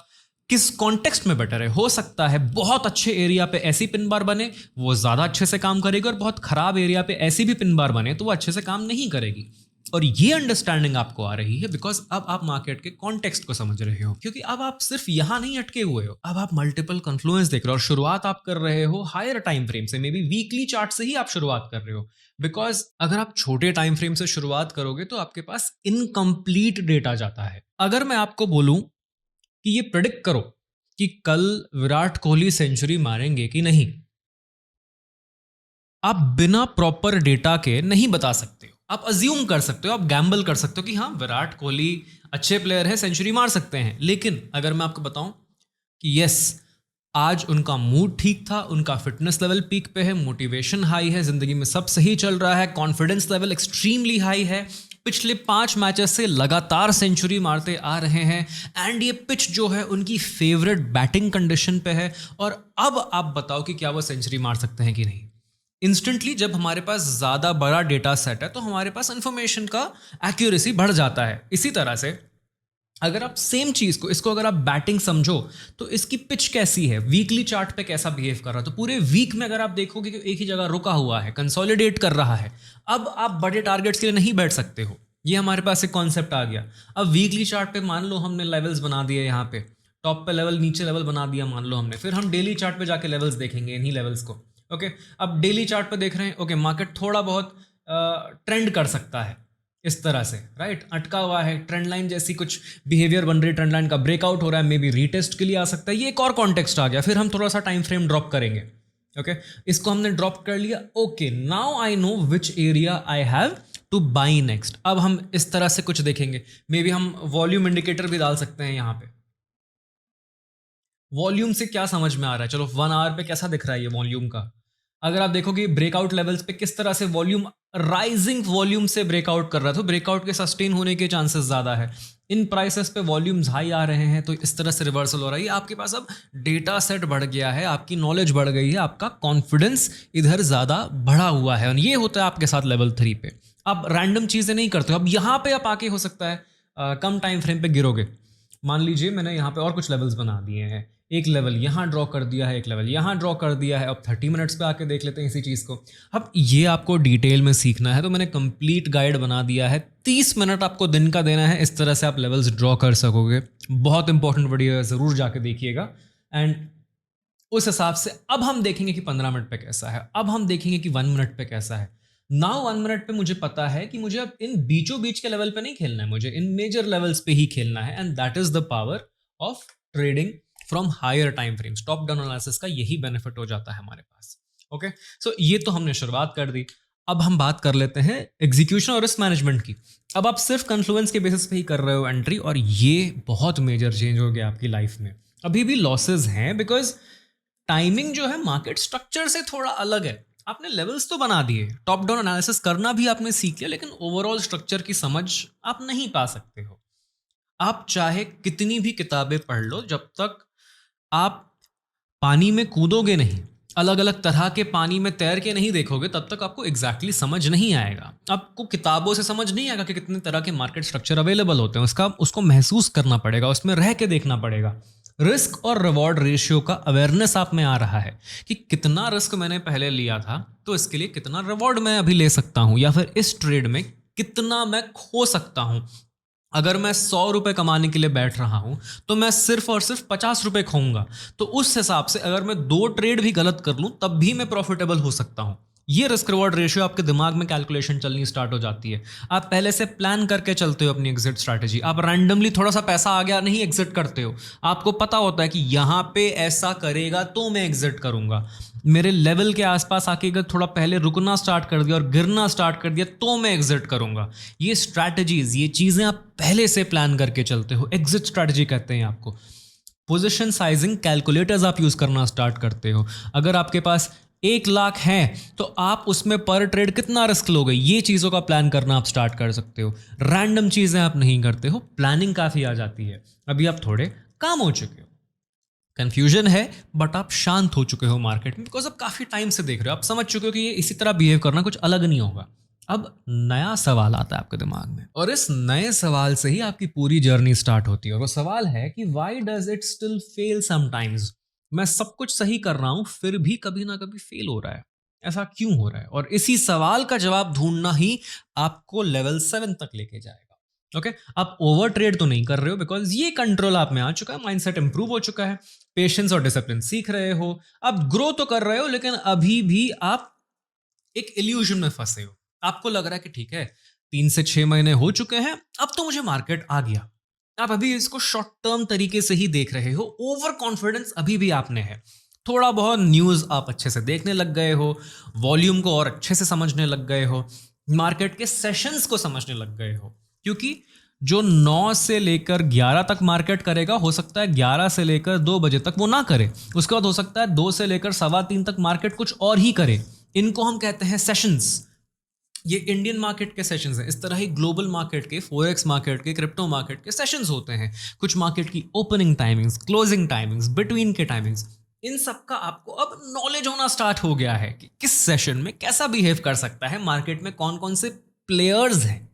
किस कॉन्टेक्स्ट में बेटर है। हो सकता है बहुत अच्छे एरिया पे ऐसी पिन बार बने, वो ज़्यादा अच्छे से काम करेगी, और बहुत खराब एरिया पे ऐसी भी पिन बार बने तो वो अच्छे से काम नहीं करेगी। और ये अंडरस्टैंडिंग आपको आ रही है बिकॉज अब आप मार्केट के कॉन्टेक्स्ट को समझ रहे हो, क्योंकि अब आप सिर्फ यहां नहीं अटके हुए हो, अब आप मल्टीपल कन्फ्लुएंस देख रहे हो, और शुरुआत आप कर रहे हो हायर टाइम फ्रेम से, मे बी वीकली चार्ट से ही आप शुरुआत कर रहे हो। बिकॉज अगर आप छोटे टाइम फ्रेम से शुरुआत करोगे तो आपके पास इनकम्प्लीट डेटा जाता है। अगर मैं आपको बोलूं कि ये प्रेडिक्ट करो कि कल विराट कोहली सेंचुरी मारेंगे कि नहीं, आप बिना प्रॉपर डेटा के नहीं बता सकते हो। आप अज्यूम कर सकते हो, आप गैम्बल कर सकते हो कि हाँ विराट कोहली अच्छे प्लेयर है, सेंचुरी मार सकते हैं। लेकिन अगर मैं आपको बताऊं कि यस, आज उनका मूड ठीक था, उनका फिटनेस लेवल पीक पे है, मोटिवेशन हाई है, जिंदगी में सब सही चल रहा है, कॉन्फिडेंस लेवल एक्सट्रीमली हाई है, पिछले 5 मैचेस से लगातार सेंचुरी मारते आ रहे हैं, एंड ये पिच जो है उनकी फेवरेट बैटिंग कंडीशन पे है, और अब आप बताओ कि क्या वो सेंचुरी मार सकते हैं कि नहीं। इंस्टेंटली जब हमारे पास ज़्यादा बड़ा डेटा सेट है तो हमारे पास इन्फॉर्मेशन का एक्यूरेसी बढ़ जाता है। इसी तरह से अगर आप सेम चीज़ को, इसको अगर आप बैटिंग समझो तो इसकी पिच कैसी है, वीकली चार्ट पे कैसा बिहेव कर रहा है, तो पूरे वीक में अगर आप देखोगे कि एक ही जगह रुका हुआ है, कंसोलिडेट कर रहा है, अब आप बड़े टारगेट्स के लिए नहीं बैठ सकते हो। ये हमारे पास एक कॉन्सेप्ट आ गया। अब वीकली चार्ट पे मान लो हमने लेवल्स बना दिए, यहाँ पे टॉप पे लेवल, नीचे लेवल बना दिया मान लो हमने, फिर हम डेली चार्ट पे जाके लेवल्स देखेंगे इन्हीं लेवल्स को। ओके, अब डेली चार्ट पे देख रहे हैं, ओके मार्केट थोड़ा बहुत ट्रेंड कर सकता है इस तरह से, राइट, अटका हुआ है, ट्रेंड लाइन जैसी कुछ बिहेवियर बन रही है, ट्रेंड लाइन का ब्रेकआउट हो रहा है, मे बी रीटेस्ट के लिए आ सकता है। ये एक और कॉन्टेक्स्ट आ गया। फिर हम थोड़ा सा टाइम फ्रेम ड्रॉप करेंगे। ओके, इसको हमने ड्रॉप कर लिया। Okay, now I know which area I have two by next. अब हम इस तरह से कुछ देखेंगे, मे बी हम वॉल्यूम इंडिकेटर भी डाल सकते हैं यहाँ पे। वॉल्यूम से क्या समझ में आ रहा है, चलो 1 आवर पे कैसा दिख रहा है ये वॉल्यूम का। अगर आप देखोगे ब्रेकआउट लेवल्स पे किस तरह से वॉल्यूम राइजिंग वॉल्यूम से ब्रेकआउट कर रहा था, तो ब्रेकआउट के सस्टेन होने के चांसेस ज़्यादा है। इन प्राइसेस पे वॉल्यूम्स हाई आ रहे हैं तो इस तरह से रिवर्सल हो रहा है। आपके पास अब डेटा सेट बढ़ गया है, आपकी नॉलेज बढ़ गई है, आपका कॉन्फिडेंस इधर ज़्यादा बढ़ा हुआ है, और ये होता है आपके साथ लेवल 3 पे। आप रैंडम चीज़ें नहीं करते हो। अब यहाँ पे आप आके हो सकता है कम टाइम फ्रेम पे गिरोगे। मान लीजिए मैंने यहाँ पे और कुछ लेवल्स बना दिए हैं, एक लेवल यहाँ ड्रॉ कर दिया है, एक लेवल यहाँ ड्रॉ कर दिया है। अब 30 मिनट्स पे आके देख लेते हैं इसी चीज़ को। अब ये आपको डिटेल में सीखना है तो मैंने कंप्लीट गाइड बना दिया है। 30 मिनट आपको दिन का देना है, इस तरह से आप लेवल्स ड्रॉ कर सकोगे। बहुत इंपॉर्टेंट वीडियो है, ज़रूर जाके देखिएगा। एंड उस हिसाब से अब हम देखेंगे कि 15 मिनट पे कैसा है, अब हम देखेंगे कि 1 मिनट पे कैसा है। नाउ 1 मिनट पे मुझे पता है कि मुझे अब इन बीचों बीच के लेवल पे नहीं खेलना है, मुझे इन मेजर लेवल्स पे ही खेलना है, and that is the power of trading from higher time frames. Top down analysis का यही बेनिफिट हो जाता है हमारे पास। ओके, सो ये तो हमने शुरुआत कर दी। अब हम बात कर लेते हैं एग्जीक्यूशन और रिस्क मैनेजमेंट की। अब आप सिर्फ कन्फ्लुएंस के बेसिस पे ही कर रहे हो एंट्री, और ये बहुत मेजर चेंज हो गया आपकी लाइफ में। अभी भी लॉसेज हैं बिकॉज टाइमिंग जो है मार्केट स्ट्रक्चर से थोड़ा अलग है। आपने लेवल्स तो बना दिए, टॉप डाउन एनालिसिस करना भी आपने सीख लिया, लेकिन ओवरऑल स्ट्रक्चर की समझ आप नहीं पा सकते हो। आप चाहे कितनी भी किताबें पढ़ लो, जब तक आप पानी में कूदोगे नहीं, अलग अलग तरह के पानी में तैर के नहीं देखोगे, तब तक आपको एग्जैक्टली समझ नहीं आएगा। आपको किताबों से समझ नहीं आएगा कि कितने तरह के मार्केट स्ट्रक्चर अवेलेबल होते हैं। उसको महसूस करना पड़ेगा, उसमें रह के देखना पड़ेगा। रिस्क और रिवॉर्ड रेशियो का अवेयरनेस आप में आ रहा है कि कितना रिस्क मैंने पहले लिया था, तो इसके लिए कितना रिवॉर्ड मैं अभी ले सकता हूं, या फिर इस ट्रेड में कितना मैं खो सकता हूं। अगर मैं 100 रुपए कमाने के लिए बैठ रहा हूं, तो मैं सिर्फ और सिर्फ 50 रुपए खोऊंगा। तो उस हिसाब से अगर मैं 2 ट्रेड भी गलत कर लूं, तब भी मैं प्रॉफिटेबल हो सकता हूं। ये रिस्क रिवॉर्ड रेशियो आपके दिमाग में कैलकुलेशन चलनी स्टार्ट हो जाती है। आप पहले से प्लान करके चलते हो अपनी एग्जिट स्ट्रैटेजी। आप रैंडमली थोड़ा सा पैसा आ गया नहीं एग्जिट करते हो। आपको पता होता है कि यहां पे ऐसा करेगा तो मैं एग्जिट करूंगा। मेरे लेवल के आसपास आके अगर थोड़ा पहले रुकना स्टार्ट कर दिया और गिरना स्टार्ट कर दिया, तो मैं एग्जिट करूंगा। ये स्ट्रैटेजीज, ये चीजें आप पहले से प्लान करके चलते हो। एग्जिट स्ट्रैटेजी कहते हैं आपको। पोजीशन साइजिंग कैलकुलेटर्स आप यूज करना स्टार्ट करते हो। अगर आपके पास 1 लाख है, तो आप उसमें पर ट्रेड कितना रिस्क लोगे, ये चीज़ों का प्लान करना आप स्टार्ट कर सकते हो। रैंडम चीज़ें आप नहीं करते हो, प्लानिंग काफ़ी आ जाती है। अभी आप थोड़े काम हो चुके हो, कंफ्यूजन है, बट आप शांत हो चुके हो मार्केट में, बिकॉज आप काफ़ी टाइम से देख रहे हो। आप समझ चुके हो कि ये इसी तरह बिहेव करना, कुछ अलग नहीं होगा। अब नया सवाल आता है आपके दिमाग में, और इस नए सवाल से ही आपकी पूरी जर्नी स्टार्ट होती है। और वो सवाल है कि why does it still fail sometimes. मैं सब कुछ सही कर रहा हूं, फिर भी कभी ना कभी फेल हो रहा है। ऐसा क्यों हो रहा है? और इसी सवाल का जवाब ढूंढना ही आपको लेवल 7 तक लेके जाएगा। ओके, आप ओवर ट्रेड तो नहीं कर रहे हो, बिकॉज ये कंट्रोल आप में आ चुका है, माइंडसेट इंप्रूव हो चुका है, पेशेंस और डिसिप्लिन सीख रहे हो, आप ग्रो तो कर रहे हो, लेकिन अभी भी आप एक इल्यूजन में फंसे हो। आपको लग रहा है कि ठीक है, 3 से 6 महीने हो चुके हैं, अब तो मुझे मार्केट आ गया। आप अभी इसको शॉर्ट टर्म तरीके से ही देख रहे हो। ओवर कॉन्फिडेंस अभी भी आपने है। थोड़ा बहुत न्यूज़ आप अच्छे से देखने लग गए हो, वॉल्यूम को और अच्छे से समझने लग गए हो, मार्केट के सेशंस को समझने लग गए हो। क्योंकि जो 9 से लेकर 11 तक मार्केट करेगा, हो सकता है 11 से लेकर 2 बजे तक वो ना करे। उसके बाद हो सकता है 2 से लेकर 2:15 तक मार्केट कुछ और ही करे। इनको हम कहते हैं सेशंस। ये इंडियन मार्केट के सेशंस हैं। इस तरह ही ग्लोबल मार्केट के, फॉरेक्स मार्केट के, क्रिप्टो मार्केट के सेशंस होते हैं। कुछ मार्केट की opening timings, closing timings, between के टाइमिंग्स, इन सब का आपको अब नॉलेज होना स्टार्ट हो गया है कि किस सेशन में कैसा बिहेव कर सकता है, मार्केट में कौन कौन से प्लेयर्स हैं।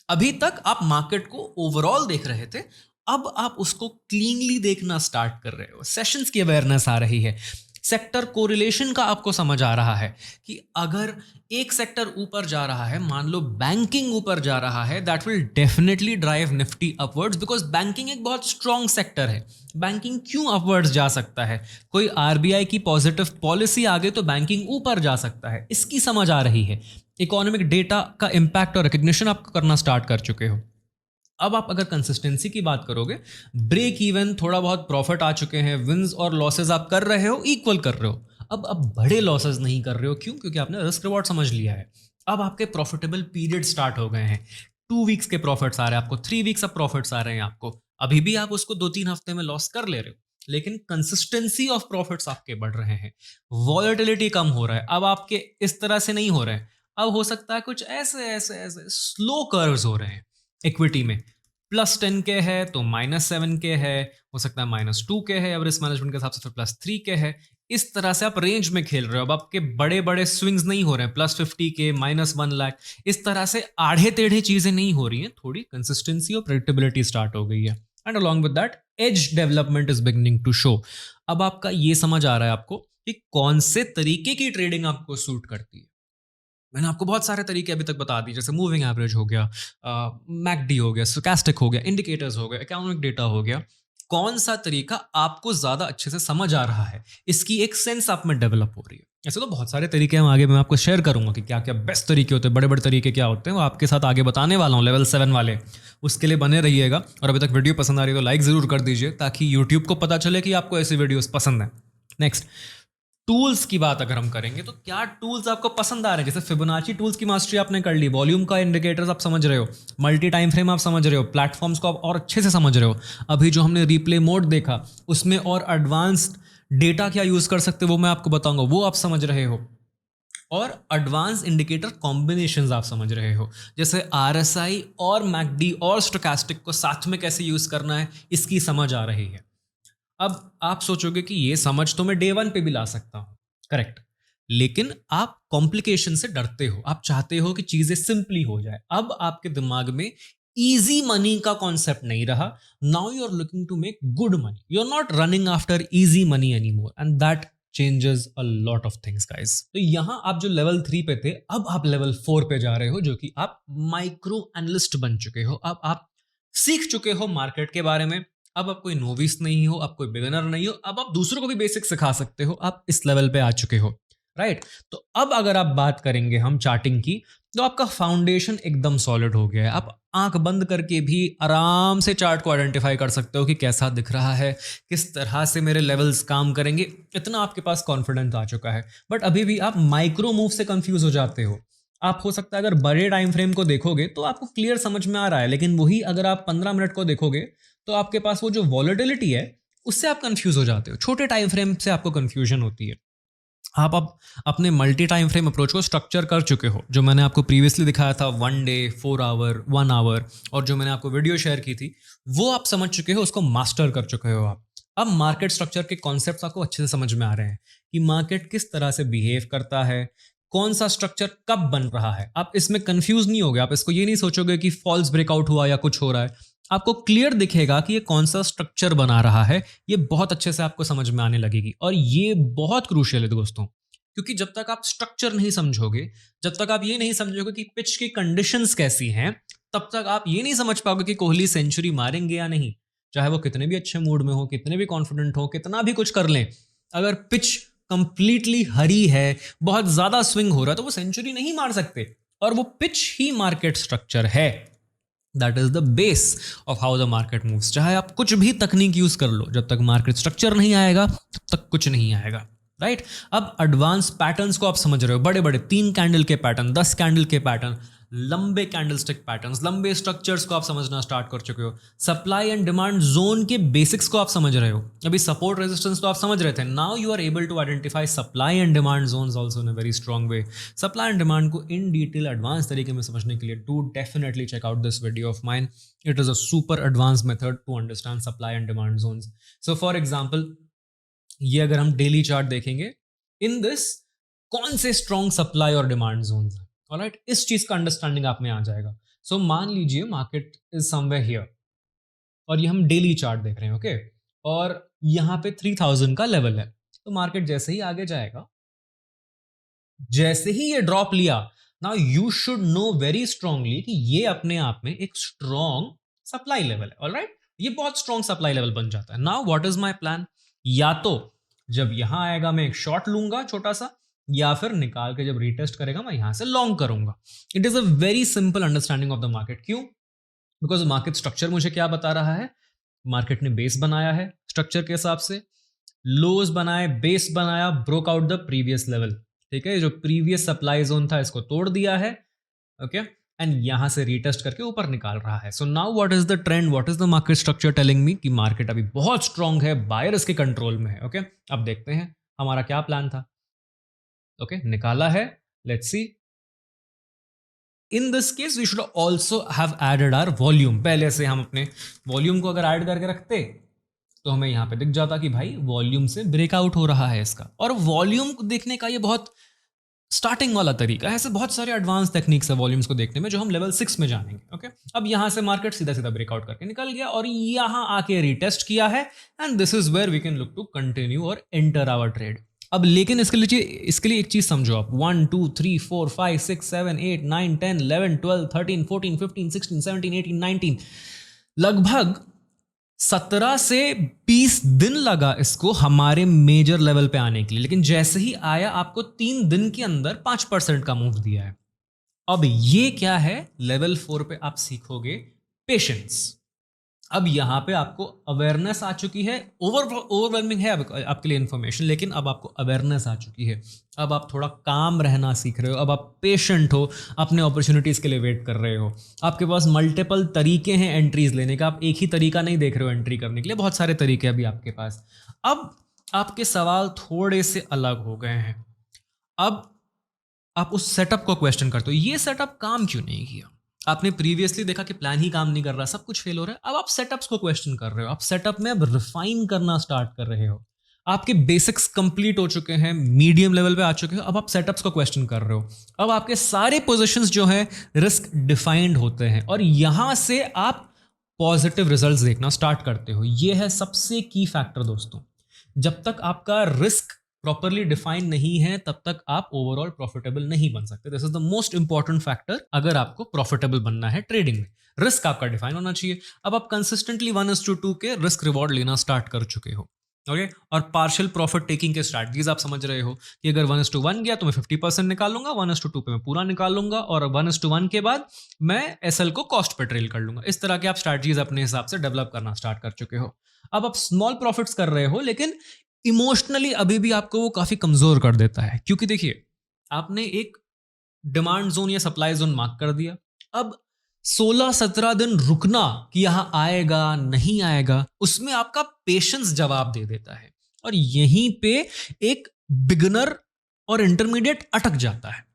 अभी तक आप मार्केट को ओवरऑल देख रहे थे, अब आप उसको क्लीनली देखना स्टार्ट कर रहे हो। सेशंस की अवेयरनेस आ रही है, सेक्टर कोरिलेशन का आपको समझ आ रहा है कि अगर एक सेक्टर ऊपर जा रहा है, मान लो बैंकिंग ऊपर जा रहा है, that will definitely drive Nifty upwards, because banking एक बहुत स्ट्रॉन्ग सेक्टर है। बैंकिंग क्यों अपवर्ड्स जा सकता है? कोई आरबीआई की पॉजिटिव पॉलिसी आ गई तो बैंकिंग ऊपर जा सकता है, इसकी समझ आ रही है। इकोनॉमिक डेटा का इंपैक्ट और रिकग्निशन आप करना स्टार्ट कर चुके हो। अब आप अगर कंसिस्टेंसी की बात करोगे, ब्रेक इवन, थोड़ा बहुत प्रॉफिट आ चुके हैं, विंस और लॉसेज आप कर रहे हो, इक्वल कर रहे हो। अब बड़े लॉसेज नहीं कर रहे हो। क्यों? क्योंकि आपने रिस्क रिवॉर्ड समझ लिया है। अब आपके प्रॉफिटेबल पीरियड स्टार्ट हो गए हैं। 2 वीक्स के प्रॉफिट्स आ रहे हैं आपको, 3 वीक्स अब प्रॉफिट्स आ रहे हैं आपको। अभी भी आप उसको 2-3 हफ्ते में लॉस कर ले रहे हो, लेकिन कंसिस्टेंसी ऑफ प्रॉफिट्स आपके बढ़ रहे हैं। वॉलेटिलिटी कम हो रहा है। अब आपके इस तरह से नहीं हो रहे हैं, अब हो सकता है कुछ ऐसे ऐसे ऐसे स्लो कर्व्स हो रहे हैं। इक्विटी में +10 के है तो -7 के है, हो सकता है -2 के है, एवरेज मैनेजमेंट के हिसाब से फिर +3 के है। इस तरह से आप रेंज में खेल रहे हो। अब आपके बड़े बड़े स्विंग्स नहीं हो रहे हैं, +50 के, -1 लाख, इस तरह से आढ़े टेढ़े चीजें नहीं हो रही हैं। थोड़ी कंसिस्टेंसी और प्रेडिक्टेबिलिटी स्टार्ट हो गई है, and along with that edge development is beginning to show. अब आपका ये समझ आ रहा है आपको कि कौन से तरीके की ट्रेडिंग आपको सूट करती है। मैंने आपको बहुत सारे तरीके अभी तक बता दिए, जैसे मूविंग एवरेज हो गया, मैकडी हो गया, स्टोकेस्टिक हो गया, इंडिकेटर्स हो गया, इकोनॉमिक डेटा हो गया। कौन सा तरीका आपको ज्यादा अच्छे से समझ आ रहा है, इसकी एक सेंस आप में डेवलप हो रही है। ऐसे तो बहुत सारे तरीके हैं, आगे मैं आपको शेयर करूंगा कि क्या क्या बेस्ट तरीके होते हैं, बड़े बड़े तरीके क्या होते हैं, वो आपके साथ आगे बताने वाला हूँ लेवल 7 वाले। उसके लिए बने रहिएगा, और अभी तक वीडियो पसंद आ रही है तो लाइक ज़रूर कर दीजिए, ताकि यूट्यूब को पता चले कि आपको ऐसी वीडियोस पसंद है। नेक्स्ट, टूल्स की बात अगर हम करेंगे तो क्या टूल्स आपको पसंद आ रहे हैं? जैसे फिबोनाची टूल्स की मास्टरी आपने कर ली, वॉल्यूम का इंडिकेटर्स आप समझ रहे हो, मल्टी टाइम फ्रेम आप समझ रहे हो, प्लेटफॉर्म्स को आप और अच्छे से समझ रहे हो। अभी जो हमने रिप्ले मोड देखा उसमें और एडवांस्ड डेटा क्या यूज कर सकते हो वो मैं आपको बताऊंगा, वो आप समझ रहे हो। और एडवांस इंडिकेटर कॉम्बिनेशंस आप समझ रहे हो, जैसे आरएसआई और मैकडी और स्टोकास्टिक को साथ में कैसे यूज करना है, इसकी समझ आ रही है। अब आप सोचोगे कि ये समझ तो मैं डे 1 पे भी ला सकता हूं, करेक्ट, लेकिन आप कॉम्प्लिकेशन से डरते हो, आप चाहते हो कि चीजें सिंपली हो जाए। अब आपके दिमाग में इजी मनी का कॉन्सेप्ट नहीं रहा, now you are looking to make good money, you are not running after easy money any more, and that changes a lot of things guys. तो यहां आप जो लेवल 3 पे थे, अब आप लेवल 4 पे जा रहे हो, जो कि आप माइक्रो एनालिस्ट बन चुके हो। अब आप सीख चुके हो मार्केट के बारे में, अब आप कोई नोविस नहीं हो, आप कोई बिगिनर नहीं हो, अब आप दूसरों को भी बेसिक सिखा सकते हो, आप इस लेवल पे आ चुके हो, राइट। तो अब अगर आप बात करेंगे हम चार्टिंग की, तो आपका फाउंडेशन एकदम सॉलिड हो गया है। आप आंख बंद करके भी आराम से चार्ट को आइडेंटिफाई कर सकते हो कि कैसा दिख रहा है, किस तरह से मेरे लेवल्स काम करेंगे, इतना आपके पास कॉन्फिडेंस आ चुका है। बट अभी भी आप माइक्रो मूव से कंफ्यूज हो जाते हो। आप हो सकता है अगर बड़े टाइम फ्रेम को देखोगे तो आपको क्लियर समझ में आ रहा है, लेकिन वही अगर आप 15 मिनट को देखोगे तो आपके पास वो जो वॉलेटिलिटी है उससे आप कंफ्यूज हो जाते हो। छोटे टाइम फ्रेम से आपको कंफ्यूजन होती है। आप अब अपने मल्टी टाइम फ्रेम अप्रोच को स्ट्रक्चर कर चुके हो, जो मैंने आपको प्रीवियसली दिखाया था 1 डे 4 आवर 1 आवर, और जो मैंने आपको वीडियो शेयर की थी वो आप समझ चुके हो, उसको मास्टर कर चुके हो आप। अब मार्केट स्ट्रक्चर के कॉन्सेप्ट्स आपको अच्छे से समझ में आ रहे हैं कि मार्केट किस तरह से बिहेव करता है, कौन सा स्ट्रक्चर कब बन रहा है। आप इसमें कंफ्यूज नहीं होगे, आप इसको ये नहीं सोचोगे कि फॉल्स ब्रेकआउट हुआ या कुछ हो रहा है। आपको क्लियर दिखेगा कि ये कौन सा स्ट्रक्चर बना रहा है, ये बहुत अच्छे से आपको समझ में आने लगेगी। और ये बहुत क्रूशियल है दोस्तों, क्योंकि जब तक आप स्ट्रक्चर नहीं समझोगे, जब तक आप ये नहीं समझोगे कि पिच की कंडीशंस कैसी हैं, तब तक आप ये नहीं समझ पाओगे कि कोहली सेंचुरी मारेंगे या नहीं। चाहे वो कितने भी अच्छे मूड में हो, कितने भी कॉन्फिडेंट हो, कितना भी कुछ कर लें, अगर पिच कंप्लीटली हरी है, बहुत ज्यादा स्विंग हो रहा है, तो वो सेंचुरी नहीं मार सकते। और वो पिच ही मार्केट स्ट्रक्चर है। That is the base of how the market moves. चाहे आप कुछ भी तकनीक यूज कर लो, जब तक मार्केट स्ट्रक्चर नहीं आएगा तब तक कुछ नहीं आएगा, राइट। अब एडवांस पैटर्न्स को आप समझ रहे हो, बड़े बड़े 3 कैंडल के पैटर्न, 10 कैंडल के पैटर्न, लंबे कैंडलस्टिक पैटर्न्स, लंबे स्ट्रक्चर्स को आप समझना स्टार्ट कर चुके हो। सप्लाई एंड डिमांड जोन के बेसिक्स को आप समझ रहे हो। अभी सपोर्ट रेजिस्टेंस तो आप समझ रहे थे, now you are able to identify supply and demand zones also in a very strong way. Supply and demand को इन डिटेल एडवांस तरीके में समझने के लिए do definitely check out this video of mine. It is a super advance method to understand supply and demand zones. So for example, ये अगर हम डेली चार्ट देखेंगे, इन दिस कौन से स्ट्रॉन्ग सप्लाई और डिमांड जोन्स हैं, ऑलराइट, इस चीज का अंडरस्टैंडिंग आप में आ जाएगा। सो मान लीजिए मार्केट इज समवेयर हियर, और ये हम डेली चार्ट देख रहे हैं, ओके, और यहां पे 3000 का लेवल है। तो मार्केट जैसे ही आगे जाएगा, जैसे ही ये ड्रॉप लिया, now you should know very strongly कि ये अपने आप में एक स्ट्रॉन्ग सप्लाई लेवल है, ऑलराइट, ये बहुत स्ट्रॉन्ग सप्लाई लेवल बन जाता है। Now what is my plan? या तो जब यहां आएगा मैं एक शॉर्ट लूंगा छोटा सा, या फिर निकाल के जब रीटेस्ट करेगा मैं यहां से लॉन्ग करूंगा। It is a very simple understanding of the market. क्यों? बिकॉज मार्केट स्ट्रक्चर मुझे क्या बता रहा है, मार्केट ने बेस बनाया है स्ट्रक्चर के हिसाब से, लोज बनाए, बेस बनाया, broke out the previous level, ठीक है, जो प्रीवियस सप्लाई जोन था इसको तोड़ दिया है, ओके, एंड यहां से रीटेस्ट करके ऊपर निकाल रहा है। So now what is the trend, what is the market structure telling me कि मार्केट अभी बहुत स्ट्रांग है, बायर इसके कंट्रोल में है, ओके। अब देखते हैं हमारा क्या प्लान था, ओके, निकाला है, let's see. In this case we should also have added our volume. पहले से हम अपने वॉल्यूम को अगर ऐड करके रखते तो हमें यहाँ पे दिख जाता कि भाई वॉल्यूम से ब्रेकआउट हो रहा है इसका। और वॉल्यूम को देखने का ये बहुत स्टार्टिंग वाला तरीका है, ऐसे बहुत सारे एडवांस टेक्निक्स है वॉल्यूम्स को देखने में, जो हम लेवल 6 में जानेंगे, ओके। अब यहाँ से मार्केट सीधा सीधा ब्रेकआउट करके निकल गया और यहाँ आके रीटेस्ट किया है, and this is where we can look to continue और एंटर आवर ट्रेड। अब लेकिन इसके लिए एक चीज समझो आप, 1 2 3 4 5 6 7 8 9 10 11 12 13 14 15 16 17 18 19, लगभग 17 से 20 दिन लगा इसको हमारे मेजर लेवल पे आने के लिए, लेकिन जैसे ही आया आपको 3 दिन के अंदर 5% का मूव दिया है। अब ये क्या है, लेवल 4 पे आप सीखोगे पेशेंस। अब यहां पे आपको अवेयरनेस आ चुकी है, ओवरवेलमिंग है आपके लिए इंफॉर्मेशन, लेकिन अब आपको अवेयरनेस आ चुकी है। अब आप थोड़ा काम रहना सीख रहे हो, अब आप पेशेंट हो, अपने अपॉर्चुनिटीज के लिए वेट कर रहे हो। आपके पास मल्टीपल तरीके हैं एंट्रीज लेने का, आप एक ही तरीका नहीं देख रहे हो एंट्री करने के लिए, बहुत सारे तरीके अभी आपके पास। अब आपके सवाल थोड़े से अलग हो गए हैं। अब आप उस सेटअप को क्वेश्चन करते हो, ये सेटअप काम क्यों नहीं किया। आपने प्रीवियसली देखा कि प्लान ही काम नहीं कर रहा, सब कुछ फेल हो रहा है। अब आप सेटअप्स को क्वेश्चन कर रहे हो, आप सेटअप में अब रिफाइन करना स्टार्ट कर रहे हो। आपके बेसिक्स कंप्लीट हो चुके हैं, मीडियम लेवल पे आ चुके हो, अब आप सेटअप्स को क्वेश्चन कर रहे हो। अब आपके सारे पोजीशंस जो हैं रिस्क डिफाइंड होते हैं, और यहां से आप पॉजिटिव रिजल्ट्स देखना स्टार्ट करते हो। यह है सबसे की फैक्टर दोस्तों। जब तक आपका रिस्क प्रॉपरली डिफाइन नहीं है तब तक आप ओवरऑल प्रॉफिटेबल नहीं बन सकते। This is the most important factor अगर आपको प्रॉफिटेबल बनना है ट्रेडिंग में। रिस्क आपका डिफाइन होना चाहिए। अब आप कंसिस्टेंटली 1:2 के रिस्क रिवॉर्ड लेना स्टार्ट कर चुके हो, ओके और पार्शियल प्रॉफिट टेकिंग के स्ट्रैटेजीज आप समझ रहे हो कि अगर 1:1 गया तो मैं 50% निकाल लूंगा, 1:2 पे मैं पूरा निकाल लूंगा, और 1:1 के बाद मैं एसएल को कॉस्ट पे ट्रेल कर लूंगा। इस तरह के आप स्ट्रैटेजीज अपने हिसाब से डेवलप करना स्टार्ट कर चुके हो। अब आप स्मॉल प्रॉफिट्स कर रहे हो, लेकिन इमोशनली अभी भी आपको वो काफी कमजोर कर देता है, क्योंकि देखिए आपने एक डिमांड जोन या सप्लाई जोन मार्क कर दिया। अब 16-17 दिन रुकना कि यहां आएगा नहीं आएगा, उसमें आपका पेशेंस जवाब दे देता है, और यहीं पे एक बिगिनर और इंटरमीडिएट अटक जाता है।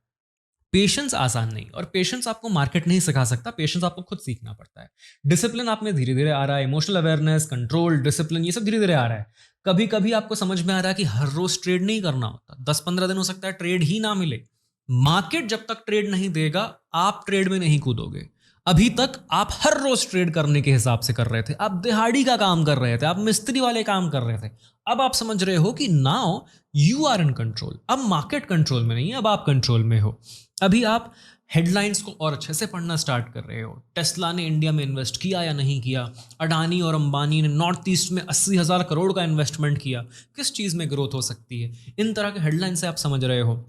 पेशेंस आसान नहीं, और पेशेंस आपको मार्केट नहीं सिखा सकता, पेशेंस आपको खुद सीखना पड़ता है। डिसिप्लिन आप में धीरे धीरे आ रहा है, इमोशनल अवेयरनेस, कंट्रोल, डिसिप्लिन, ये सब धीरे धीरे आ रहा है। कभी कभी आपको समझ में आ रहा है कि हर रोज ट्रेड नहीं करना होता, 10-15 दिन हो सकता है ट्रेड ही ना मिले। मार्केट जब तक ट्रेड नहीं देगा आप ट्रेड में नहीं कूदोगे। अभी तक आप हर रोज ट्रेड करने के हिसाब से कर रहे थे, आप दिहाड़ी का काम कर रहे थे, आप मिस्त्री वाले काम कर रहे थे। अब आप समझ रहे हो कि now you are in control. अब मार्केट कंट्रोल में नहीं है, अब आप कंट्रोल में हो। अभी आप हेडलाइंस को और अच्छे से पढ़ना स्टार्ट कर रहे हो। टेस्ला ने इंडिया में इन्वेस्ट किया या नहीं किया, अडानी और अंबानी ने नॉर्थ ईस्ट में 80,000 करोड़ का इन्वेस्टमेंट किया, किस चीज़ में ग्रोथ हो सकती है, इन तरह के हेडलाइन से आप समझ रहे हो।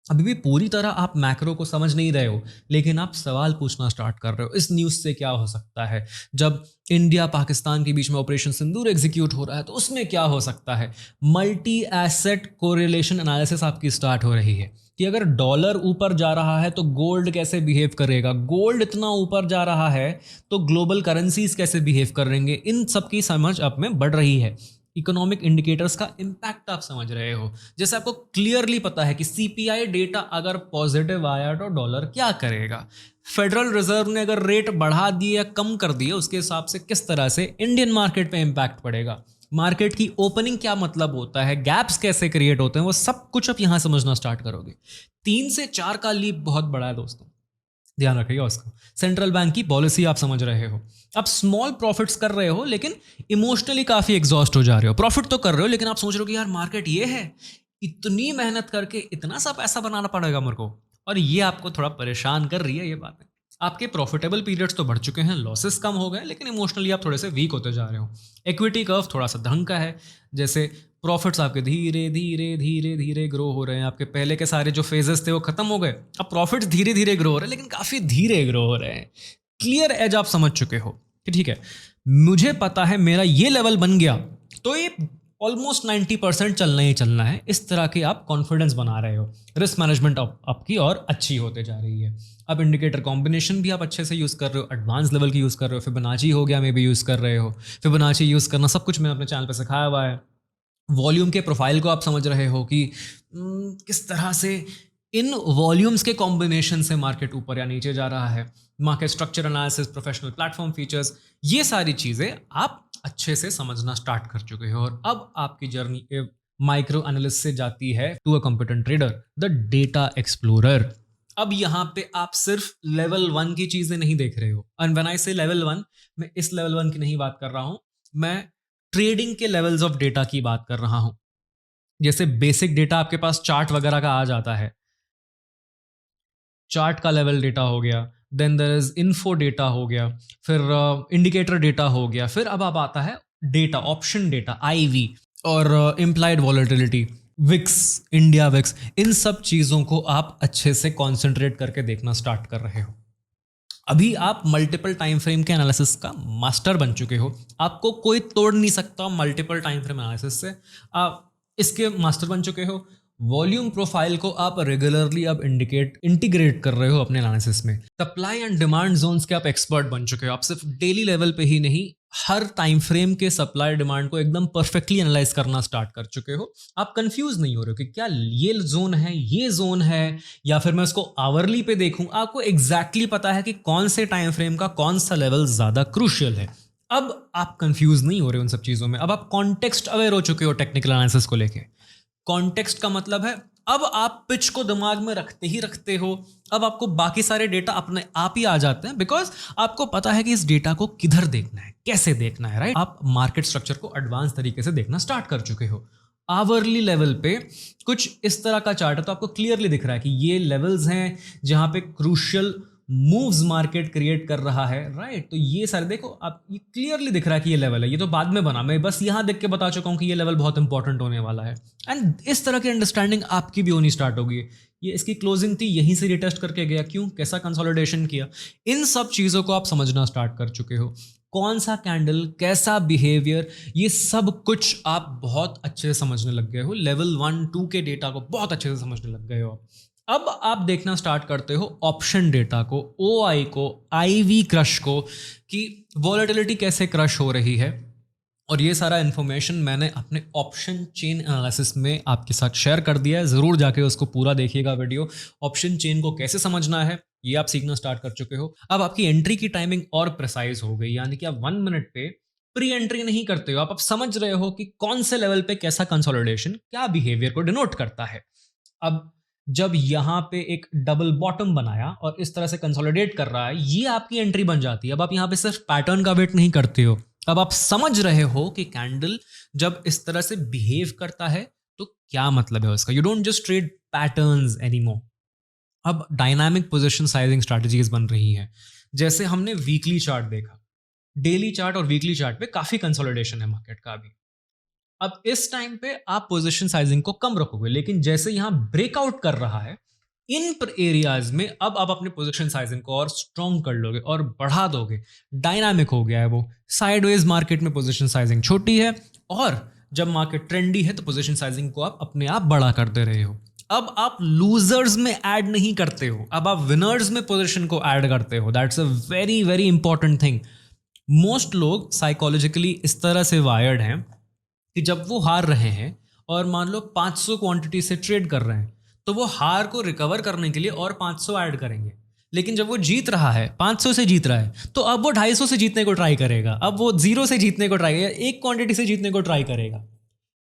अभी भी पूरी तरह आप मैक्रो को समझ नहीं रहे हो, लेकिन आप सवाल पूछना स्टार्ट कर रहे हो, इस न्यूज़ से क्या हो सकता है, जब इंडिया पाकिस्तान के बीच में ऑपरेशन सिंदूर एग्जीक्यूट हो रहा है तो उसमें क्या हो सकता है। मल्टी एसेट कोरिलेशन एनालिसिस आपकी स्टार्ट हो रही है कि अगर डॉलर ऊपर जा रहा है तो गोल्ड कैसे बिहेव करेगा, गोल्ड इतना ऊपर जा रहा है तो ग्लोबल करेंसीज कैसे बिहेव करेंगे, इन सब की समझ आप में बढ़ रही है। इकोनॉमिक इंडिकेटर्स का इंपैक्ट आप समझ रहे हो। जैसे आपको क्लियरली पता है कि सीपीआई डेटा अगर पॉजिटिव आया तो डॉलर क्या करेगा, फेडरल रिजर्व ने अगर रेट बढ़ा दिए या कम कर दिए उसके हिसाब से किस तरह से इंडियन मार्केट पे इंपैक्ट पड़ेगा, मार्केट की ओपनिंग क्या मतलब होता है, गैप्स कैसे क्रिएट होते हैं, वो सब कुछ आप यहां समझना स्टार्ट करोगे। 3 से 4 का लीप बहुत बड़ा है दोस्तों, ध्यान रखिएगा उसको। सेंट्रल बैंक की पॉलिसी आप समझ रहे हो। आप स्मॉल प्रॉफिट्स कर रहे हो लेकिन इमोशनली काफी एग्जॉस्ट हो जा रहे हो। प्रॉफिट तो कर रहे हो लेकिन आप सोच रहे हो कि यार मार्केट ये है, इतनी मेहनत करके इतना सा पैसा बनाना पड़ेगा मेरे को, और ये आपको थोड़ा परेशान कर रही है ये बातें। आपके प्रॉफिटेबल पीरियड्स तो बढ़ चुके हैं, लॉसेस कम हो गए, लेकिन इमोशनली आप थोड़े से वीक होते जा रहे हो। इक्विटी कर्व थोड़ा सा ढंग का है, जैसे प्रॉफिट्स आपके धीरे धीरे धीरे धीरे ग्रो हो रहे हैं। आपके पहले के सारे जो फेजेस थे वो खत्म हो गए, अब प्रॉफिट्स धीरे धीरे ग्रो हो रहे हैं, लेकिन काफी धीरे ग्रो हो रहे हैं। क्लियर एज आप समझ चुके हो कि ठीक है मुझे पता है मेरा ये लेवल बन गया तो ये ऑलमोस्ट 90% चलना ही चलना है। इस तरह के आप कॉन्फिडेंस बना रहे हो। रिस्क मैनेजमेंट आपकी और अच्छी होते जा रही है। अब इंडिकेटर कॉम्बिनेशन भी आप अच्छे से यूज़ कर रहे हो, एडवांस लेवल की यूज़ कर रहे हो, फिबोनाची हो गया में भी यूज़ कर रहे हो। फिबोनाची यूज़ करना सब कुछ मैंने अपने चैनल पर सिखाया हुआ है। वॉल्यूम के प्रोफाइल को आप समझ रहे हो कि किस तरह से इन वॉल्यूम्स के कॉम्बिनेशन से मार्केट ऊपर या नीचे जा रहा है। Market structure analysis, professional platform features, ये सारी चीज़ें आप अच्छे से समझना स्टार्ट कर चुके हो। और अब आपकी जर्नी माइक्रो एनालिस्ट से जाती है to a competent trader, the data explorer. अब यहाँ पे आप सिर्फ लेवल 1 की चीज़ें नहीं देख रहे हो। एंड व्हेन आई से लेवल 1, मैं इस लेवल 1 की नहीं बात कर रहा हूँ, मैं ट्रेडिंग के लेवल्स ऑफ डेटा की बात कर रहा हूं। जैसे बेसिक डेटा आपके पास चार्ट वगैरह का आ जाता है, चार्ट का लेवल डेटा हो गया, then there is info data हो गया, फिर इंडिकेटर डेटा हो गया, फिर अब आप आता है डेटा, ऑप्शन डेटा, आईवी और implied volatility, VIX, India VIX, इन सब चीज़ों को आप अच्छे से कॉन्सेंट्रेट करके देखना स्टार्ट कर रहे हो। अभी आप मल्टीपल टाइम फ्रेम के एनालिसिस का मास्टर बन चुके हो, आपको कोई तोड़ नहीं सकता मल्टीपल टाइम फ्रेम एनालिसिस से, आप इसके मास्टर बन चुके हो। वॉल्यूम प्रोफाइल को आप रेगुलरली अब इंटीग्रेट कर रहे हो अपने एनालिसिस में। सप्लाई एंड डिमांड जोन्स के आप एक्सपर्ट बन चुके हो, आप सिर्फ डेली लेवल पे ही नहीं, हर टाइम फ्रेम के सप्लाई डिमांड को एकदम परफेक्टली एनालाइज करना स्टार्ट कर चुके हो। आप कंफ्यूज नहीं हो रहे हो कि क्या ये जोन है, ये जोन है, या फिर मैं उसको आवरली पे देखूं। आपको एग्जैक्टली पता है कि कौन से टाइम फ्रेम का कौन सा लेवल ज्यादा क्रूशियल है। अब आप कंफ्यूज नहीं हो रहे उन सब चीजों में, अब आप कॉन्टेक्स्ट अवेयर हो चुके हो टेक्निकल एनालिसिस को लेके। कॉन्टेक्स्ट का मतलब है अब आप पिच को दिमाग में रखते हो, अब आपको बाकी सारे डेटा अपने आप ही आ जाते हैं, बिकॉज आपको पता है कि इस डेटा को किधर देखना है, कैसे देखना है, राइट। आप मार्केट स्ट्रक्चर को एडवांस तरीके से देखना स्टार्ट कर चुके हो। आवरली लेवल पे कुछ इस तरह का चार्ट है तो आपको क्लियरली दिख रहा है कि ये लेवल्स हैं जहां पे क्रूशियल मूव्स मार्केट क्रिएट कर रहा है, राइट। तो ये सारे देखो, आप ये क्लियरली दिख रहा है कि ये लेवल है, ये तो बाद में बना, मैं बस यहां देख के बता चुका हूं कि ये लेवल बहुत इंपॉर्टेंट होने वाला है। एंड इस तरह की अंडरस्टैंडिंग आपकी भी होनी स्टार्ट होगी। ये इसकी क्लोजिंग थी, यहीं से रिटेस्ट करके गया, क्यों, कैसा कंसोलिडेशन किया, इन सब चीजों को आप समझना स्टार्ट कर चुके हो। कौन सा कैंडल, कैसा बिहेवियर, ये सब कुछ आप बहुत अच्छे से समझने लग गए हो। लेवल 1, 2 के डेटा को बहुत अच्छे से समझने लग गए हो। अब आप देखना स्टार्ट करते हो ऑप्शन डेटा को, ओआई को, आईवी क्रश को, कि वॉलेटिलिटी कैसे क्रश हो रही है। और ये सारा इन्फॉर्मेशन मैंने अपने ऑप्शन चेन एनालिसिस में आपके साथ शेयर कर दिया है, ज़रूर जाके उसको पूरा देखिएगा वीडियो। ऑप्शन चेन को कैसे समझना है ये आप सीखना स्टार्ट कर चुके हो। अब आपकी एंट्री की टाइमिंग और प्रिसाइज हो गई, यानी कि आप 1 मिनट पे प्री एंट्री नहीं करते हो, आप समझ रहे हो कि कौन से लेवल पे कैसा कंसोलिडेशन क्या बिहेवियर को डिनोट करता है। अब जब यहां पे एक डबल बॉटम बनाया और इस तरह से कंसोलिडेट कर रहा है, ये आपकी एंट्री बन जाती है। अब आप यहां पे सिर्फ पैटर्न का वेट नहीं करते हो, अब आप समझ रहे हो कि कैंडल जब इस तरह से बिहेव करता है तो क्या मतलब है उसका। You don't just trade patterns anymore. अब डायनामिक पोजीशन साइजिंग स्ट्रैटेजीज बन रही हैं। जैसे हमने वीकली चार्ट देखा, डेली चार्ट और वीकली चार्ट पे काफी कंसोलिडेशन है मार्केट का अभी। अब इस टाइम पे आप पोजीशन साइजिंग को कम रखोगे, लेकिन जैसे यहां ब्रेकआउट कर रहा है इन एरियाज में, अब आप अपने पोजीशन साइजिंग को और स्ट्रॉन्ग कर लोगे और बढ़ा दोगे। डायनामिक हो गया है वो। साइडवेज मार्केट में पोजीशन साइजिंग छोटी है, और जब मार्केट ट्रेंडी है तो पोजीशन साइजिंग को आप अपने आप बड़ा कर दे रहे हो। अब आप लूजर्स में ऐड नहीं करते हो, अब आप विनर्स में पोजीशन को ऐड करते हो। That's a very very important thing. Most लोग साइकोलॉजिकली इस तरह से वायर्ड हैं कि जब वो हार रहे हैं और मान लो 500 क्वांटिटी से ट्रेड कर रहे हैं, तो वो हार को रिकवर करने के लिए और 500 ऐड करेंगे। लेकिन जब वो जीत रहा है, 500 से जीत रहा है, तो अब वो 250 से जीतने को ट्राई करेगा, अब वो 0 से जीतने को ट्राई करेगा, एक क्वांटिटी से जीतने को ट्राई करेगा।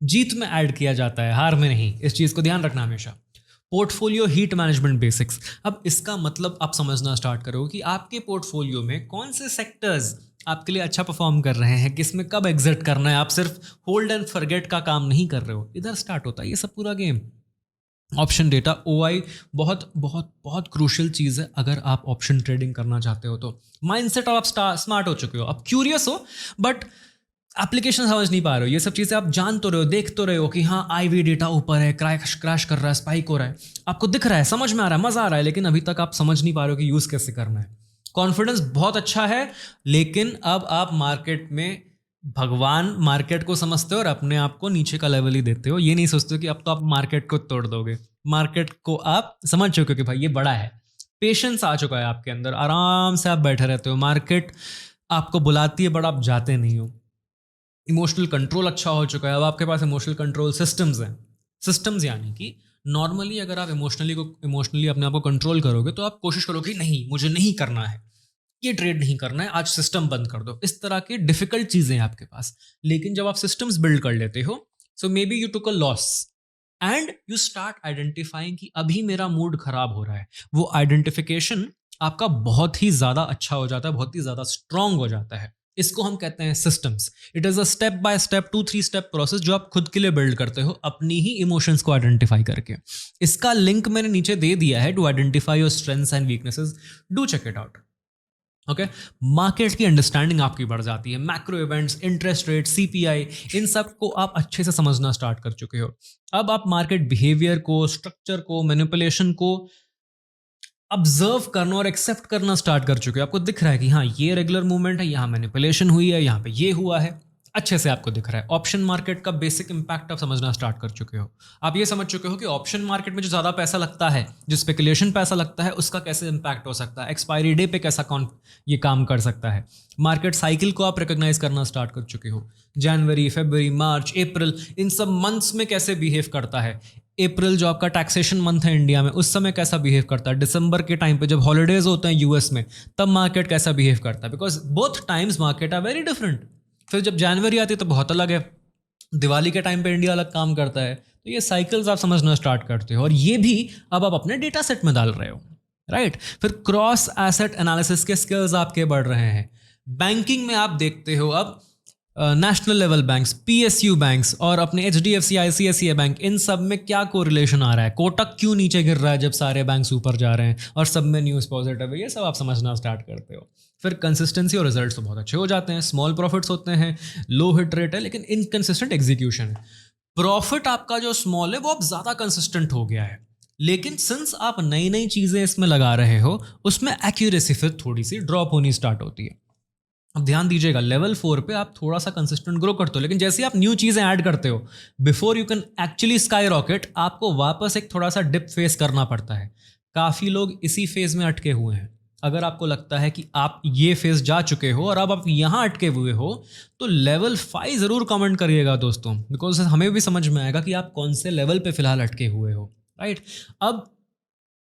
जीत में ऐड किया जाता है, हार में नहीं। इस चीज को ध्यान रखना हमेशा। Portfolio heat management basics. अब इसका मतलब आप समझना स्टार्ट करो कि आपके पोर्टफोलियो में कौन से सेक्टर्स आपके लिए अच्छा परफॉर्म कर रहे हैं, किसमें कब एग्जिट करना है। आप सिर्फ होल्ड एंड फॉरगेट का काम नहीं कर रहे हो, इधर स्टार्ट होता है ये सब पूरा गेम। ऑप्शन डेटा, ओआई, बहुत बहुत बहुत क्रूशियल चीज़ है अगर आप ऑप्शन ट्रेडिंग करना चाहते हो तो। माइंडसेट आप स्मार्ट हो चुके हो, अब क्यूरियस हो, बट एप्लीकेशन समझ नहीं पा रहे हो। ये सब चीज़ें आप जान तो रहे हो, देख तो रहे हो कि हाँ आईवी डेटा ऊपर है, क्रैश कर रहा है, स्पाइक हो रहा है, आपको दिख रहा है, समझ में आ रहा है, मज़ा आ रहा है, लेकिन अभी तक आप समझ नहीं पा रहे हो कि यूज़ कैसे करना है। कॉन्फिडेंस बहुत अच्छा है, लेकिन अब आप मार्केट में भगवान मार्केट को समझते हो और अपने आप को नीचे का लेवल ही देते हो। ये नहीं सोचते हो कि अब तो आप मार्केट को तोड़ दोगे। मार्केट को आप समझ चुके हो कि भाई ये बड़ा है, पेशेंस आ चुका है आपके अंदर, आराम से आप बैठे रहते हो। मार्केट आपको बुलाती है बट आप जाते नहीं हो। इमोशनल कंट्रोल अच्छा हो चुका है, अब आपके पास इमोशनल कंट्रोल सिस्टम्स हैं। सिस्टम्स यानी कि नॉर्मली अगर आप इमोशनली अपने आप को कंट्रोल करोगे तो आप कोशिश करोगे नहीं मुझे नहीं करना है, ये ट्रेड नहीं करना है, आज सिस्टम बंद कर दो। इस तरह की डिफिकल्ट चीजें हैं आपके पास। लेकिन जब आप सिस्टम्स बिल्ड कर लेते हो, so maybe you took a loss and you start identifying कि अभी मेरा मूड खराब हो रहा है। वो आइडेंटिफिकेशन आपका बहुत ही ज्यादा अच्छा हो जाता है, बहुत ही ज्यादा स्ट्रांग हो जाता है। इसको हम कहते हैं systems. It is a step by step 2-3 step process जो आप खुद के लिए बिल्ड करते हो अपनी ही इमोशंस को आइडेंटिफाई करके। इसका लिंक मैंने नीचे दे दिया है, to identify your strengths and weaknesses, do check it out. Okay, market की अंडरस्टैंडिंग आपकी बढ़ जाती है, macro events, interest rate, CPI, इन सब को आप अच्छे से समझना स्टार्ट कर चुके हो। अब आप मार्केट बिहेवियर को, स्ट्रक्चर को, मैनिपुलेशन को ऑब्जर्व करना और एक्सेप्ट करना स्टार्ट कर चुके हो। आपको दिख रहा है कि हाँ ये रेगुलर मूवमेंट है, यहाँ मैनिपुलेशन हुई है, यहाँ पे ये हुआ है, अच्छे से आपको दिख रहा है। ऑप्शन मार्केट का बेसिक इंपैक्ट आप समझना स्टार्ट कर चुके हो। आप ये समझ चुके हो कि ऑप्शन मार्केट में जो ज़्यादा पैसा लगता है, जो स्पेकुलेशन पैसा लगता है, उसका कैसे इंपैक्ट हो सकता है, एक्सपायरी डे पे कैसा कौन ये काम कर सकता है। मार्केट साइकिल को आप रिकॉग्नाइज करना स्टार्ट कर चुके हो। जनवरी, फरवरी, मार्च, अप्रैल, इन सब मंथ्स में कैसे बिहेव करता है। अप्रैल जो आपका टैक्सेशन मंथ है इंडिया में, उस समय कैसा बिहेव करता है। दिसंबर के टाइम पे जब हॉलीडेज होते हैं यूएस में, तब मार्केट कैसा बिहेव करता है, because both times market are very different. फिर जब जनवरी आती है तो बहुत अलग है, दिवाली के टाइम पे इंडिया अलग काम करता है। तो ये साइकिल्स आप समझना स्टार्ट करते हो और ये भी अब आप अपने डेटा सेट में डाल रहे हो, राइट। फिर क्रॉस एसेट एनालिसिस के स्किल्स आपके बढ़ रहे हैं। बैंकिंग में आप देखते हो अब national level banks, PSU banks और अपने एचडीएफसी, आईसीआईसीआई बैंक, इन सब में क्या कोरिलेशन आ रहा है, कोटक क्यों नीचे गिर रहा है जब सारे बैंक्स ऊपर जा रहे हैं और सब में न्यूज़ पॉजिटिव है, ये सब आप समझना स्टार्ट करते हो। फिर कंसिस्टेंसी और रिजल्ट्स तो बहुत अच्छे हो जाते हैं, स्मॉल प्रॉफिट्स होते हैं, लो हिट रेट है, लेकिन इनकंसिस्टेंट एग्जीक्यूशन है। प्रॉफिट आपका जो स्मॉल है वो अब ज़्यादा कंसिस्टेंट हो गया है, लेकिन सिंस आप नई नई चीज़ें इसमें लगा रहे हो, उसमें एक्यूरेसी फिर थोड़ी सी ड्रॉप होनी स्टार्ट होती है। अब ध्यान दीजिएगा, लेवल 4 पे आप थोड़ा सा कंसिस्टेंट ग्रो करते हो, लेकिन जैसे आप न्यू चीज़ें ऐड करते हो, before you can actually sky rocket, आपको वापस एक थोड़ा सा डिप फेस करना पड़ता है। काफ़ी लोग इसी फेज में अटके हुए हैं। अगर आपको लगता है कि आप ये फेज जा चुके हो और अब आप यहाँ अटके हुए हो, तो लेवल 5 ज़रूर कमेंट करिएगा दोस्तों, बिकॉज हमें भी समझ में आएगा कि आप कौन से लेवल पे फिलहाल अटके हुए हो, राइट। अब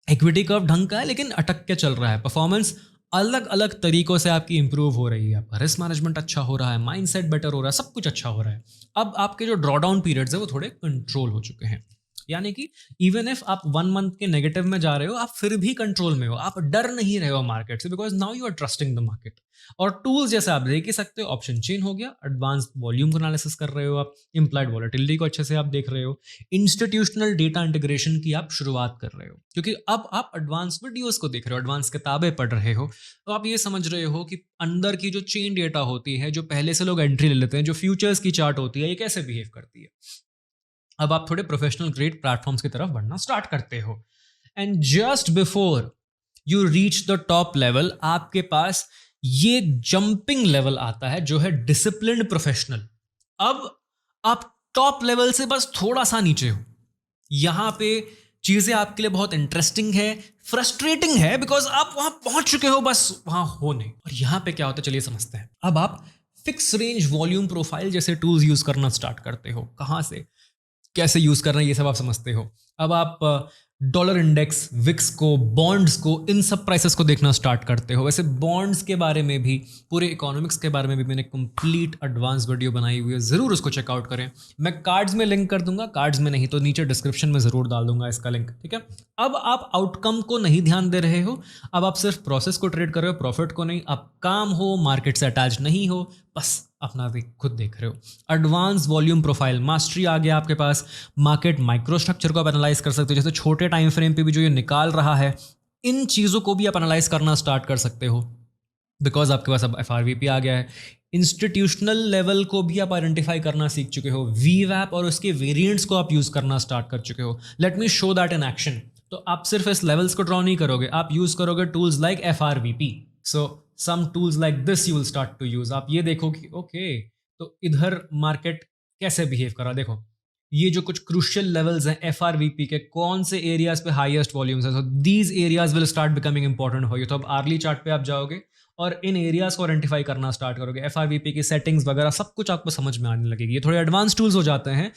इक्विटी कर्व ढंग का है लेकिन अटक के चल रहा है। परफॉर्मेंस अलग अलग तरीकों से आपकी इंप्रूव हो रही है, आपका रिस्क मैनेजमेंट अच्छा हो रहा है, माइंडसेट बेटर हो रहा है, सब कुछ अच्छा हो रहा है। अब आपके जो ड्रॉडाउन पीरियड्स है वो थोड़े कंट्रोल हो चुके हैं, यानी कि इवन इफ आप 1 मंथ के नेगेटिव में जा रहे हो, आप फिर भी कंट्रोल में हो, आप डर नहीं रहे हो मार्केट से, because now you are trusting the market. और टूल्स जैसे आप देख ही सकते हो, ऑप्शन चेन हो गया, एडवांस वॉल्यूम को एनालिसिस कर रहे हो आप, इम्प्लाइड वॉलेटिलिटी को अच्छे से आप देख रहे हो, इंस्टीट्यूशनल डेटा इंटीग्रेशन की आप शुरुआत कर रहे हो, क्योंकि अब आप एडवांस वीडियोस को देख रहे हो, एडवांस किताबें पढ़ रहे हो, तो आप ये समझ रहे हो कि अंदर की जो चेन डेटा होती है, जो पहले से लोग एंट्री ले लेते हैं, जो फ्यूचर्स की चार्ट होती है, ये कैसे बिहेव करती है। अब आप थोड़े प्रोफेशनल ग्रेड प्लेटफॉर्म्स की तरफ बढ़ना स्टार्ट करते हो। And just before you reach the top level, आपके पास ये जंपिंग लेवल आता है जो है डिसिप्लिन्ड प्रोफेशनल। अब आप टॉप लेवल से बस थोड़ा सा नीचे हो, यहां पे चीजें आपके लिए बहुत इंटरेस्टिंग है, फ्रस्ट्रेटिंग है, बिकॉज आप वहां पहुंच चुके हो, बस वहां हो नहीं। और यहां पे क्या होता है चलिए समझते हैं। अब आप फिक्स रेंज वॉल्यूम प्रोफाइल जैसे टूल्स यूज करना स्टार्ट करते हो। कहां से कैसे यूज करना है ये सब आप समझते हो। अब आप डॉलर इंडेक्स, विक्स को, बॉन्ड्स को, इन सब प्राइसेस को देखना स्टार्ट करते हो। वैसे बॉन्ड्स के बारे में भी, पूरे इकोनॉमिक्स के बारे में भी मैंने कंप्लीट एडवांस वीडियो बनाई हुई है, ज़रूर उसको चेकआउट करें। मैं कार्ड्स में लिंक कर दूंगा, कार्ड्स में नहीं तो नीचे डिस्क्रिप्शन में ज़रूर डाल दूंगा इसका लिंक, ठीक है। अब आप आउटकम को नहीं ध्यान दे रहे हो, अब आप सिर्फ प्रोसेस को ट्रेड कर रहे हो, प्रॉफिट को नहीं। आप काम हो, मार्केट से अटैच नहीं हो, बस अपना भी खुद देख रहे हो। एडवांस वॉल्यूम प्रोफाइल मास्टरी आ गया आपके पास। मार्केट माइक्रो स्ट्रक्चर को आप एनालाइज कर सकते हो, जैसे छोटे टाइम फ्रेम पे भी जो ये निकाल रहा है, इन चीज़ों को भी आप एनालाइज करना स्टार्ट कर सकते हो, बिकॉज आपके पास अब FRVP आ गया है। इंस्टीट्यूशनल लेवल को भी आप आइडेंटिफाई करना सीख चुके हो, VWAP और उसके वेरिएंट्स को आप यूज़ करना स्टार्ट कर चुके हो। Late me show that in action. तो आप सिर्फ इस लेवल्स को ड्रॉ नहीं करोगे, आप यूज़ करोगे tools like FRVP। So some tools like this you will start to use. आप ये देखो कि ओके तो इधर मार्केट कैसे बिहेव कर रहा है। देखो ये जो कुछ क्रूशियल लेवल्स हैं FRVP के, कौन से एरियाज पे हाईएस्ट वॉल्यूम्स हैं, so these areas will start becoming important हो। तो अब आर्ली चार्ट पे आप जाओगे और इन एरियाज को आइडेंटिफाई करना स्टार्ट करोगे। FRVP की सेटिंग्स वगैरह सब कुछ आपको समझ में आने लगेगी। ये थोड़े एडवांस टूल्स हो जाते हैं।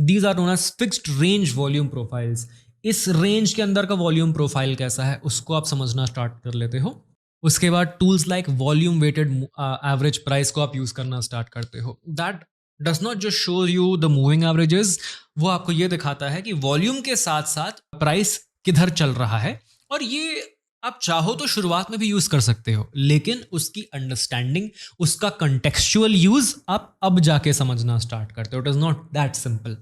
These are known as fixed range volume profiles. इस रेंज के अंदर का वॉल्यूम प्रोफाइल कैसा है उसको आप समझना स्टार्ट कर लेते हो। उसके बाद tools like volume weighted average price को आप यूज करना स्टार्ट करते हो। That does not just show you the moving averages, वो आपको ये दिखाता है कि वॉल्यूम के साथ साथ प्राइस किधर चल रहा है। और ये आप चाहो तो शुरुआत में भी यूज कर सकते हो, लेकिन उसकी अंडरस्टैंडिंग, उसका कंटेक्चुअल यूज आप अब जाके समझना स्टार्ट करते हो। It is not that simple.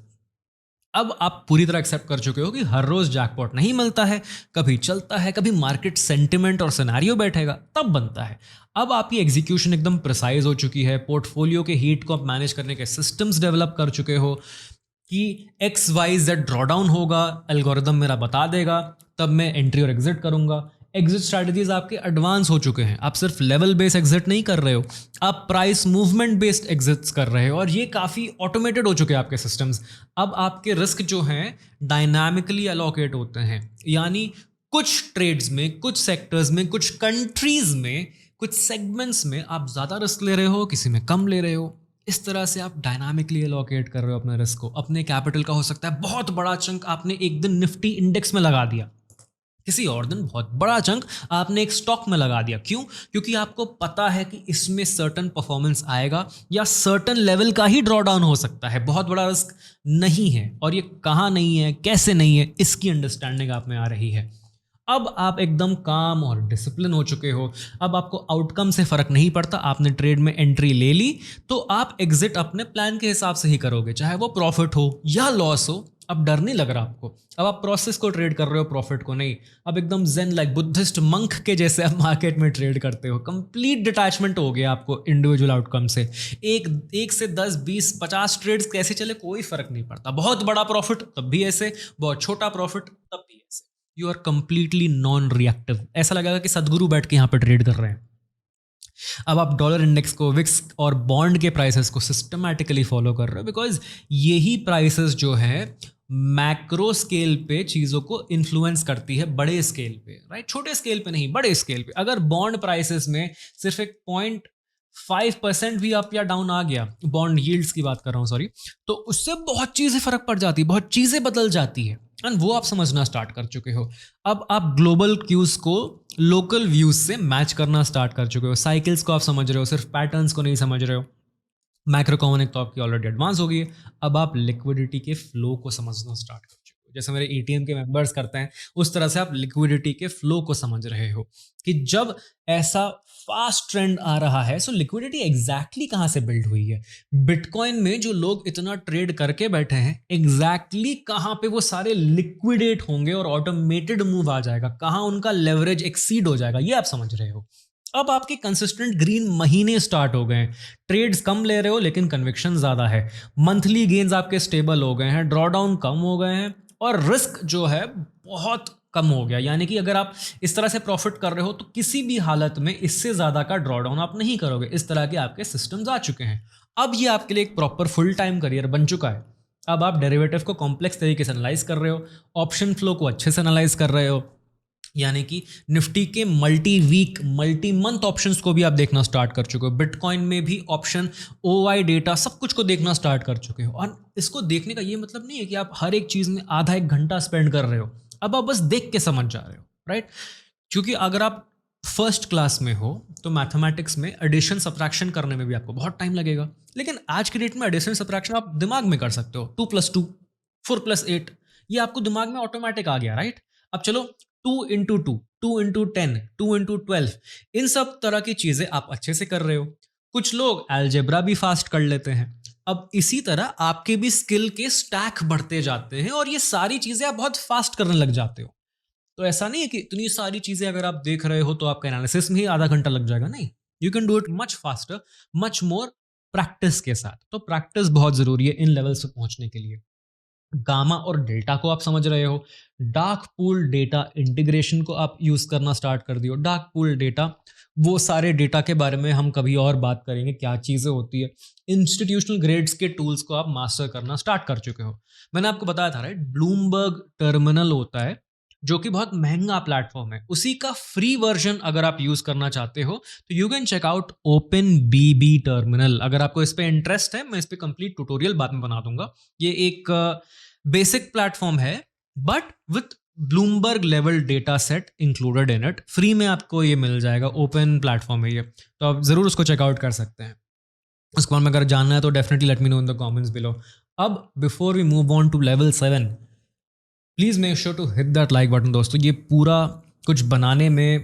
अब आप पूरी तरह एक्सेप्ट कर चुके हो कि हर रोज जैकपॉट नहीं मिलता है, कभी चलता है, कभी मार्केट सेंटिमेंट और सिनेरियो बैठेगा तब बनता है। अब आपकी एग्जीक्यूशन एकदम प्रिसाइज हो चुकी है, पोर्टफोलियो के हीट को आप मैनेज करने के सिस्टम्स डेवलप कर चुके हो कि एक्स वाई जेड ड्रॉडाउन होगा, एल्गोरिदम मेरा बता देगा, तब मैं एंट्री और एग्जिट करूंगा। एग्जिट स्ट्रैटेजीज आपके एडवांस हो चुके हैं, आप सिर्फ लेवल बेस्ड एग्जिट नहीं कर रहे हो, आप प्राइस मूवमेंट बेस्ड एग्जिट्स कर रहे हो, और ये काफ़ी ऑटोमेटेड हो चुके हैं आपके सिस्टम्स। अब आपके रिस्क जो हैं डायनामिकली अलोकेट होते हैं, यानी कुछ ट्रेड्स में, कुछ सेक्टर्स में, कुछ कंट्रीज में, कुछ सेगमेंट्स में आप ज़्यादा रिस्क ले रहे हो, किसी में कम ले रहे हो। इस तरह से आप डायनामिकली अलोकेट कर रहे हो अपने रिस्क को। अपने कैपिटल का हो सकता है बहुत बड़ा चंक आपने एक दिन निफ्टी इंडेक्स में लगा दिया, किसी और दिन बहुत बड़ा चंक आपने एक स्टॉक में लगा दिया। क्यों? क्योंकि आपको पता है कि इसमें सर्टन परफॉर्मेंस आएगा या सर्टन लेवल का ही ड्रॉ डाउन हो सकता है, बहुत बड़ा रिस्क नहीं है। और ये कहाँ नहीं है, कैसे नहीं है, इसकी अंडरस्टैंडिंग आप में आ रही है। अब आप एकदम काम और डिसिप्लिन हो चुके हो। अब आपको आउटकम से फर्क नहीं पड़ता, आपने ट्रेड में एंट्री ले ली तो आप एग्जिट अपने प्लान के हिसाब से ही करोगे, चाहे वो प्रॉफिट हो या लॉस हो। अब डर नहीं लग रहा आपको, अब आप प्रोसेस को ट्रेड कर रहे हो, प्रॉफिट को नहीं। अब एकदम जेन लाइक बुद्धिस्ट मंक के जैसे आप मार्केट में ट्रेड करते हो। कंप्लीट डिटैचमेंट हो गया आपको इंडिविजुअल आउटकम से। एक से 10 20 50 ट्रेड्स कैसे चले कोई फर्क नहीं पड़ता। बहुत बड़ा प्रॉफिट तब भी ऐसे, बहुत छोटा प्रॉफिट तब भी ऐसे। You are completely non reactive. ऐसा लगेगा कि सदगुरु बैठ के यहाँ पर ट्रेड कर रहे हैं। अब आप डॉलर इंडेक्स को, विक्स और बॉन्ड के प्राइसेस को सिस्टमैटिकली फॉलो कर रहे हो, बिकॉज यही प्राइसेस जो है मैक्रो स्केल पे चीज़ों को इन्फ्लुएंस करती है, बड़े स्केल पे, राइट? छोटे स्केल पे नहीं, बड़े स्केल पे। अगर बॉन्ड प्राइसेस में सिर्फ एक 0.5% भी अप या डाउन आ गया, बॉन्ड यील्ड्स की बात कर रहा हूँ, सॉरी, तो उससे बहुत चीज़ें फर्क पड़ जाती है, बहुत चीज़ें बदल जाती है, एंड वो आप समझना स्टार्ट कर चुके हो। अब आप ग्लोबल क्यूज को लोकल व्यूज से मैच करना स्टार्ट कर चुके हो। साइकिल्स को आप समझ रहे हो, सिर्फ पैटर्न्स को नहीं समझ रहे हो। मैक्रो इकोनॉमिक तो आपकी ऑलरेडी एडवांस हो गई है। अब आप लिक्विडिटी के फ्लो को समझना स्टार्ट कर चुके हो। जैसे मेरे एटीएम के मेंबर्स करते हैं, उस तरह से आप लिक्विडिटी के फ्लो को समझ रहे हो कि जब ऐसा फास्ट ट्रेंड आ रहा है, सो लिक्विडिटी एग्जैक्टली कहाँ से बिल्ड हुई है। बिटकॉइन में जो लोग इतना ट्रेड करके बैठे हैं, एग्जैक्टली कहाँ पे वो सारे लिक्विडेट होंगे और ऑटोमेटेड मूव आ जाएगा, कहाँ उनका लेवरेज एक्सीड हो जाएगा, ये आप समझ रहे हो। अब आपके कंसिस्टेंट ग्रीन महीने स्टार्ट हो गए हैं, ट्रेड्स कम ले रहे हो लेकिन कन्विक्शन ज़्यादा है, मंथली गेन्स आपके स्टेबल हो गए हैं, ड्रॉडाउन कम हो गए हैं, और रिस्क जो है बहुत कम हो गया। यानी कि अगर आप इस तरह से प्रॉफिट कर रहे हो तो किसी भी हालत में इससे ज़्यादा का ड्रॉडाउन आप नहीं करोगे। इस तरह के आपके सिस्टम्स आ चुके हैं। अब ये आपके लिए एक प्रॉपर फुल टाइम करियर बन चुका है। अब आप डेरिवेटिव को कॉम्प्लेक्स तरीके से एनालाइज कर रहे हो, ऑप्शन फ्लो को अच्छे से एनालाइज कर रहे हो, यानी कि निफ्टी के multi week, multi month options को भी आप देखना स्टार्ट कर चुके हो। बिटकॉइन में भी ऑप्शन, ओआई डेटा, सब कुछ को देखना स्टार्ट कर चुके हो। और इसको देखने का ये मतलब नहीं है कि आप हर एक चीज़ में आधा एक घंटा स्पेंड कर रहे हो। अब आप बस देख के समझ जा रहे हो, राइट? क्योंकि अगर आप फर्स्ट क्लास में हो तो मैथमेटिक्स में एडिशन सब्ट्रैक्शन करने में भी आपको बहुत टाइम लगेगा, लेकिन आज की डेट में एडिशन सब्ट्रैक्शन आप दिमाग में कर सकते हो। 2 + 2 4 + 8, ये आपको दिमाग में ऑटोमेटिक आ गया, राइट? अब चलो 2 × 2, 2 × 10, 2 × 12, इन सब तरह की चीजें आप अच्छे से कर रहे हो। कुछ लोग अलजेब्रा भी फास्ट कर लेते हैं। अब इसी तरह आपके भी स्किल के स्टैक बढ़ते जाते हैं और ये सारी चीजें आप बहुत फास्ट करने लग जाते हो। तो ऐसा नहीं है कि इतनी सारी चीजें अगर आप देख रहे हो तो आपका एनालिसिस में ही आधा घंटा लग जाएगा, नहीं। You can do it much faster, much more practice के साथ। तो प्रैक्टिस बहुत जरूरी है इन लेवल्स पे पहुंचने के लिए। गामा और डेल्टा को आप समझ रहे हो, डार्क पूल डेटा इंटीग्रेशन को आप यूज करना स्टार्ट कर दियो। डार्क पूल डेटा, वो सारे डेटा के बारे में हम कभी और बात करेंगे, क्या चीजें होती है। इंस्टीट्यूशनल ग्रेड्स के टूल्स को आप मास्टर करना स्टार्ट कर चुके हो। मैंने आपको बताया था, राइट? ब्लूमबर्ग टर्मिनल होता है जो कि बहुत महंगा प्लेटफॉर्म है, उसी का फ्री वर्जन अगर आप यूज करना चाहते हो तो you can check out open BB terminal. अगर आपको इस पे इंटरेस्ट है, मैं इस पे कंप्लीट ट्यूटोरियल बाद में बना दूंगा। ये एक बेसिक प्लेटफॉर्म है but with Bloomberg level data set included in it. Free में आपको ये मिल जाएगा, ओपन प्लेटफॉर्म है ये, तो आप जरूर उसको चेकआउट कर सकते हैं। उसके बाद में अगर जानना है तो definitely let me know in the comments below. अब before we move on to level 7, please make sure to hit that like button. दोस्तों, ये पूरा कुछ बनाने में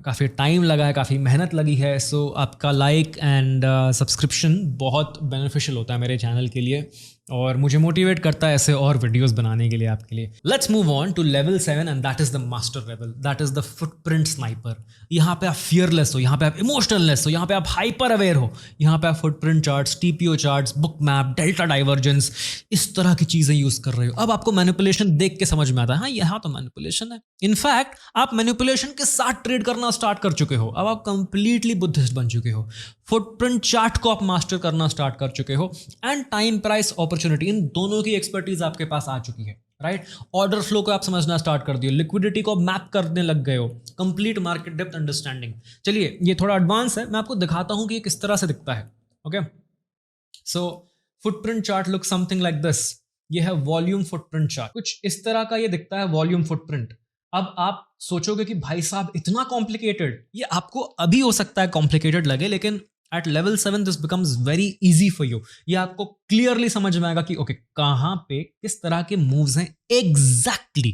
काफ़ी टाइम लगा है, काफ़ी मेहनत लगी है, सो आपका लाइक एंड सब्सक्रिप्शन बहुत बेनिफिशियल होता है मेरे चैनल के लिए। और मुझे मोटिवेट करता है ऐसे और वीडियोस बनाने के लिए आपके लिए। Let's move on to level 7 and that is the master level, that is the footprint sniper. यहाँ पे आप फियरलेस हो, यहाँ पे आप इमोशनलेस हो, यहाँ पे आप हाइपर अवेयर हो, यहाँ पे आप footprint charts, TPO charts, book map, delta divergence, इस तरह की चीजें यूज कर रहे हो। अब आपको मैनिपुलेशन देख के समझ में आता है, हाँ यहाँ तो मैनिपुलेशन है। इनफैक्ट आप मैनिपुलेशन के साथ ट्रेड करना स्टार्ट कर चुके हो, अब आप कंप्लीटली बुद्धिस्ट बन चुके हो। फुटप्रिंट चार्ट को आप मास्टर करना स्टार्ट कर चुके हो एंड टाइम प्राइस अपॉर्चुनिटी, इन दोनों की एक्सपर्टीज आपके पास आ चुकी है, राइट। ऑर्डर फ्लो को आप समझना स्टार्ट कर दिए, लिक्विडिटी को मैप करने लग गए हो, कंप्लीट मार्केट डेप्थ अंडरस्टैंडिंग। चलिए ये थोड़ा एडवांस है, मैं आपको दिखाता हूं कि ये किस तरह से दिखता है। Okay, so footprint chart look something like this. ये है वॉल्यूम फुटप्रिंट चार्ट, कुछ इस तरह का ये दिखता है वॉल्यूम फुटप्रिंट। अब आप सोचोगे कि भाई साहब इतना कॉम्प्लिकेटेड, ये आपको अभी हो सकता है कॉम्प्लिकेटेड लगे, लेकिन at level 7 this becomes very easy for you. ये आपको क्लियरली समझ में आएगा कि ओके कहां पे किस तरह के मूव्स हैं एग्जैक्टली,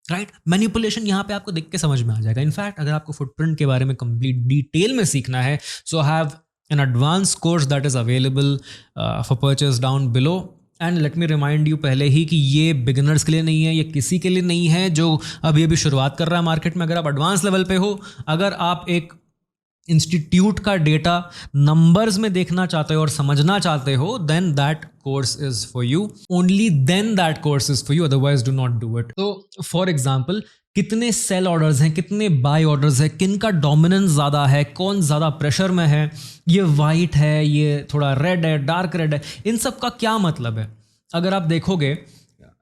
राइट। मैनिपुलेशन यहां पे आपको देख के समझ में आ जाएगा। इनफैक्ट अगर आपको फुटप्रिंट के बारे में कंप्लीट डिटेल में सीखना है, so have an advance course that is available for purchase down below. And let me remind you पहले ही कि ये बिगिनर्स के लिए नहीं है, ये किसी के लिए नहीं है जो अभी अभी शुरुआत कर रहा है मार्केट में। अगर आप एडवांस लेवल पे हो, अगर आप एक इंस्टीट्यूट का डेटा नंबर्स में देखना चाहते हो और समझना चाहते हो, then that course is for you, only then that course is for you, otherwise do not do it. तो फॉर एग्जाम्पल, कितने सेल ऑर्डर्स हैं, कितने बाय ऑर्डर्स हैं, किन का डोमिनेंस ज़्यादा है, कौन ज़्यादा प्रेशर में है, ये वाइट है, ये थोड़ा रेड है, डार्क रेड है, इन सब का क्या मतलब है। अगर आप देखोगे,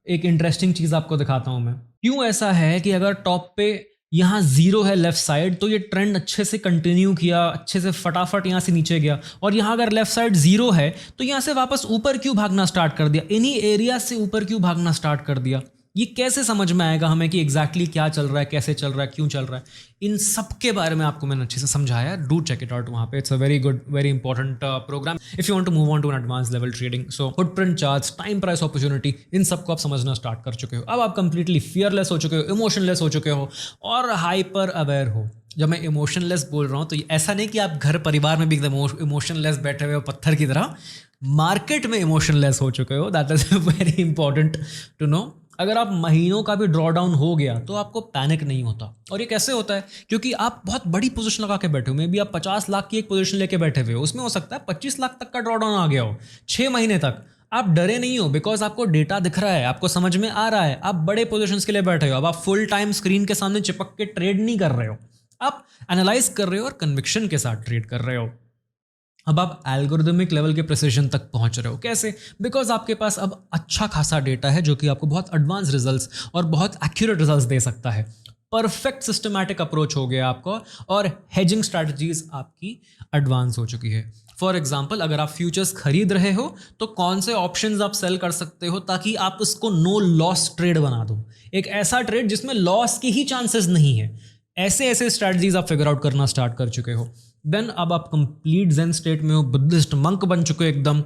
एक इंटरेस्टिंग चीज़ आपको दिखाता हूँ मैं। क्यों ऐसा है कि अगर टॉप पे यहाँ जीरो है लेफ्ट साइड, तो ये ट्रेंड अच्छे से कंटिन्यू किया, अच्छे से फटाफट यहाँ से नीचे गया, और यहाँ अगर लेफ्ट साइड जीरो है तो यहाँ से वापस ऊपर क्यों भागना स्टार्ट कर दिया, इन्हीं एरिया से ऊपर क्यों भागना स्टार्ट कर दिया। ये कैसे समझ में आएगा हमें कि एग्जैक्टली क्या चल रहा है, कैसे चल रहा है, क्यों चल रहा है। इन सब के बारे में आपको मैंने अच्छे से समझाया, डू चेक इट आउट वहाँ पे। It's a very good, very important program if you want to move on to an advance level trading. So footprint charts, time price opportunity, इन सबको आप समझना स्टार्ट कर चुके हो। अब आप कंप्लीटली फियरलेस हो चुके हो, इमोशनलेस हो चुके हो और हाइपर अवेयर हो। जब मैं इमोशनलेस बोल रहा हूँ तो ऐसा नहीं कि आप घर परिवार में भी एकदम इमोशनलेस बैठे हुए हो पत्थर की तरह, मार्केट में इमोशनलेस हो चुके हो। That is very important to know. अगर आप महीनों का भी ड्रॉ डाउन हो गया तो आपको पैनिक नहीं होता। और ये कैसे होता है, क्योंकि आप बहुत बड़ी पोजीशन लगा के बैठे हो, मे बी आप 50 लाख की एक पोजीशन लेके बैठे हुए हो, उसमें हो सकता है 25 लाख तक का ड्रॉ डाउन आ गया हो 6 महीने तक। आप डरे नहीं हो, बिकॉज आपको डेटा दिख रहा है, आपको समझ में आ रहा है, आप बड़े पोजीशंस के लिए बैठे हो। अब आप फुल टाइम स्क्रीन के सामने चिपक के ट्रेड नहीं कर रहे हो, आप एनालाइज कर रहे हो और कन्विक्शन के साथ ट्रेड कर रहे हो। अब आप एल्गोरिदमिक लेवल के प्रिसिजन तक पहुंच रहे हो। कैसे? बिकॉज आपके पास अब अच्छा खासा डेटा है जो कि आपको बहुत एडवांस रिजल्ट्स और बहुत एक्यूरेट रिजल्ट्स दे सकता है। परफेक्ट सिस्टमैटिक अप्रोच हो गया आपको, और हेजिंग स्ट्रैटेजीज आपकी एडवांस हो चुकी है। फॉर एग्जाम्पल, अगर आप फ्यूचर्स खरीद रहे हो तो कौन से ऑप्शंस आप सेल कर सकते हो ताकि आप उसको नो लॉस ट्रेड बना दो, एक ऐसा ट्रेड जिसमें लॉस की ही चांसेस नहीं है। ऐसे ऐसे स्ट्रैटेजीज आप फिगर आउट करना स्टार्ट कर चुके हो। देन अब आप कंप्लीट जेन स्टेट में हो, बुद्धिस्ट मंक बन चुके हो एकदम।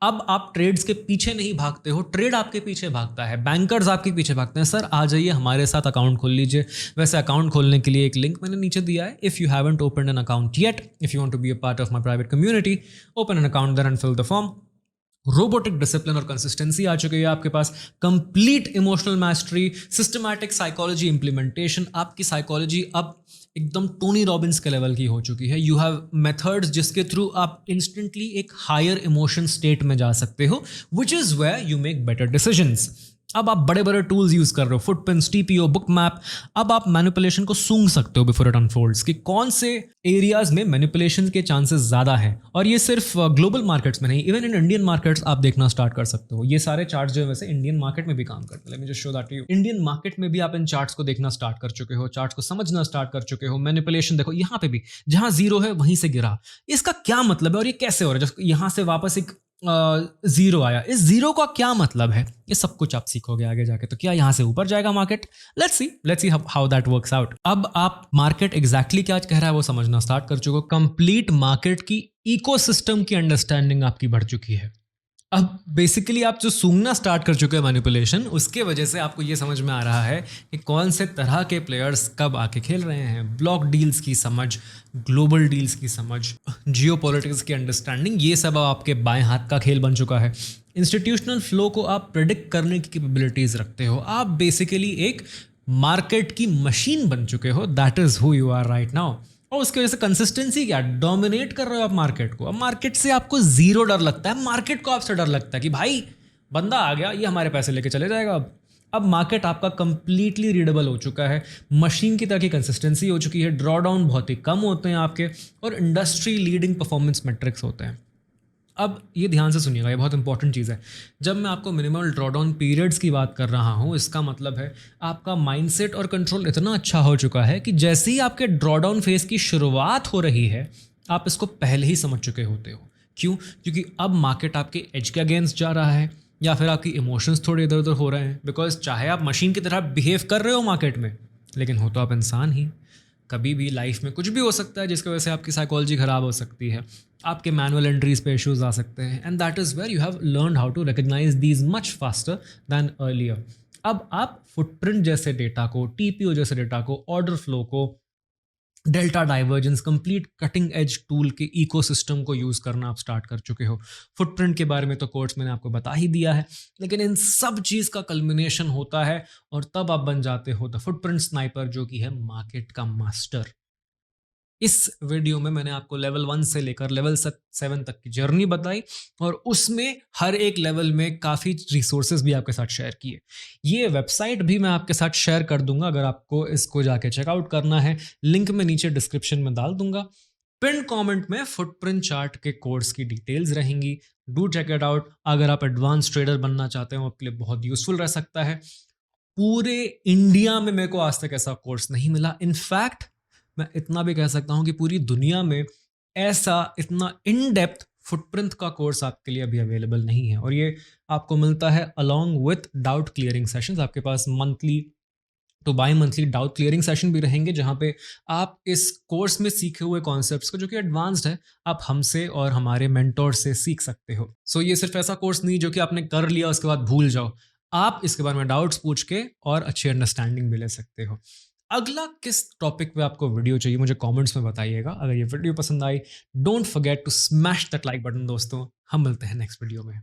अब आप ट्रेड्स के पीछे नहीं भागते हो, ट्रेड आपके पीछे भागता है, बैंकर्स आपके पीछे भागते हैं। सर आ जाइए हमारे साथ अकाउंट खोल लीजिए। वैसे अकाउंट खोलने के लिए एक लिंक मैंने नीचे दिया है। If you haven't open an account yet, if you want to be a part of my private community, open an account then and fill the form. Robotic discipline और कंसिस्टेंसी आ चुकी है आपके पास, complete emotional mastery, systematic psychology implementation. आपकी साइकोलॉजी अब एकदम टोनी रॉबिन्स के लेवल की हो चुकी है। यू हैव मेथड्स जिसके थ्रू आप इंस्टेंटली एक हायर इमोशन स्टेट में जा सकते हो, which is where you make better decisions. अब आप बड़े बड़े टूल्स यूज कर रहे हो, फुटप्रिंट्स, टीपीओ, बुक मैप। अब आप मैनिपुलेशन को सूंघ सकते हो बिफोर इट अनफोल्ड्स कि कौन से एरियाज में मैनिपुलेशन के चांसेस ज्यादा हैं। और ये सिर्फ ग्लोबल मार्केट्स में नहीं, इवन इन इंडियन मार्केट्स आप देखना स्टार्ट कर सकते हो। ये सारे चार्ट्स जो है वैसे इंडियन मार्केट में भी काम करते हैं। Let me just show that to you. Indian market में भी आप इन चार्ट्स को देखना स्टार्ट कर चुके हो, चार्ट्स को समझना स्टार्ट कर चुके हो। मैनिपुलेशन देखो, यहाँ पे भी जहां जीरो है वहीं से गिरा, इसका क्या मतलब है और ये कैसे हो रहा है। जब यहाँ से वापस एक जीरो आया, इस जीरो का क्या मतलब है, ये सब कुछ आप सीखोगे आगे जाके। तो क्या यहाँ से ऊपर जाएगा market? Let's see how that works out. अब आप मार्केट एग्जैक्टली क्या कह रहा है वो समझना स्टार्ट कर चुके हो। कंप्लीट मार्केट की इकोसिस्टम की अंडरस्टैंडिंग आपकी बढ़ चुकी है। अब बेसिकली आप जो सूंघना स्टार्ट कर चुके हैं मैनिपुलेशन, उसके वजह से आपको ये समझ में आ रहा है कि कौन से तरह के प्लेयर्स कब आके खेल रहे हैं। ब्लॉक डील्स की समझ, ग्लोबल डील्स की समझ, जियो पॉलिटिक्स की अंडरस्टैंडिंग, ये सब अब आपके बाएं हाथ का खेल बन चुका है। इंस्टीट्यूशनल फ्लो को आप प्रिडिक्ट करने की कैपेबिलिटीज रखते हो। आप बेसिकली एक मार्केट की मशीन बन चुके हो। That is who you are right now. और उसकी वजह से कंसिस्टेंसी क्या, डोमिनेट कर रहे हो आप मार्केट को। अब मार्केट से आपको जीरो डर लगता है, मार्केट को आपसे डर लगता है कि भाई बंदा आ गया, ये हमारे पैसे लेके चले जाएगा। अब मार्केट आपका कंप्लीटली रीडेबल हो चुका है, मशीन की तरह की कंसिस्टेंसी हो चुकी है, ड्रॉ डाउन बहुत ही कम होते हैं आपके, और इंडस्ट्री लीडिंग परफॉर्मेंस मेट्रिक्स होते हैं। अब ये ध्यान से सुनिएगा, ये बहुत इंपॉर्टेंट चीज़ है। जब मैं आपको मिनिमल ड्रॉडाउन पीरियड्स की बात कर रहा हूँ, इसका मतलब है आपका माइंडसेट और कंट्रोल इतना अच्छा हो चुका है कि जैसे ही आपके ड्रॉडाउन फेज की शुरुआत हो रही है, आप इसको पहले ही समझ चुके होते हो। क्यों? क्योंकि अब मार्केट आपके एज के अगेंस्ट जा रहा है, या फिर आपकी इमोशंस थोड़े इधर उधर हो रहे हैं। बिकॉज चाहे आप मशीन की तरह बिहेव कर रहे हो मार्केट में, लेकिन हो तो आप इंसान ही। कभी भी लाइफ में कुछ भी हो सकता है जिसकी वजह से आपकी साइकोलॉजी खराब हो सकती है, आपके मैनुअल एंट्रीज पे इश्यूज आ सकते हैं, and that is where you have learn how to recognise these much faster than earlier. अब आप फुटप्रिंट जैसे डेटा को, टीपीओ जैसे डेटा को, ऑर्डर फ्लो को, delta divergence, complete cutting edge tool के इकोसिस्टम को यूज करना आप स्टार्ट कर चुके हो। फुटप्रिंट के बारे में तो कोर्स मैंने आपको बता ही दिया है, लेकिन इन सब चीज का कल्मिनेशन होता है और तब आप बन जाते हो द फुटप्रिंट स्नाइपर, जो कि है मार्केट का मास्टर। इस वीडियो में मैंने आपको लेवल 1 से लेकर लेवल 7 तक की जर्नी बताई, और उसमें हर एक लेवल में काफ़ी रिसोर्सेज भी आपके साथ शेयर किए। ये वेबसाइट भी मैं आपके साथ शेयर कर दूंगा, अगर आपको इसको जाके चेकआउट करना है, लिंक मैं नीचे डिस्क्रिप्शन में डाल दूंगा। पिन कमेंट में फुटप्रिंट चार्ट के कोर्स की डिटेल्स रहेंगी, डू चेक इट आउट। अगर आप एडवांस ट्रेडर बनना चाहते हो, आपके लिए बहुत यूजफुल रह सकता है। पूरे इंडिया में मेरे को आज तक ऐसा कोर्स नहीं मिला। इनफैक्ट मैं इतना भी कह सकता हूं कि पूरी दुनिया में ऐसा इतना इन डेप्थ फुटप्रिंट का कोर्स आपके लिए अभी अवेलेबल नहीं है, और ये आपको मिलता है along with doubt clearing sessions. आपके पास मंथली तो by monthly doubt clearing session भी रहेंगे, जहां पे आप इस कोर्स में सीखे हुए कॉन्सेप्ट्स को, जो कि एडवांस्ड है, आप हमसे और हमारे मेंटोर से सीख सकते हो। सो ये सिर्फ ऐसा कोर्स नहीं जो कि आपने कर लिया उसके बाद भूल जाओ। आप इसके बारे में डाउट्स पूछ के और अच्छी अंडरस्टैंडिंग भी ले सकते हो। अगला किस टॉपिक पे आपको वीडियो चाहिए मुझे कमेंट्स में बताइएगा। अगर ये वीडियो पसंद आई, don't forget to smash that like button दोस्तों। हम मिलते हैं नेक्स्ट वीडियो में।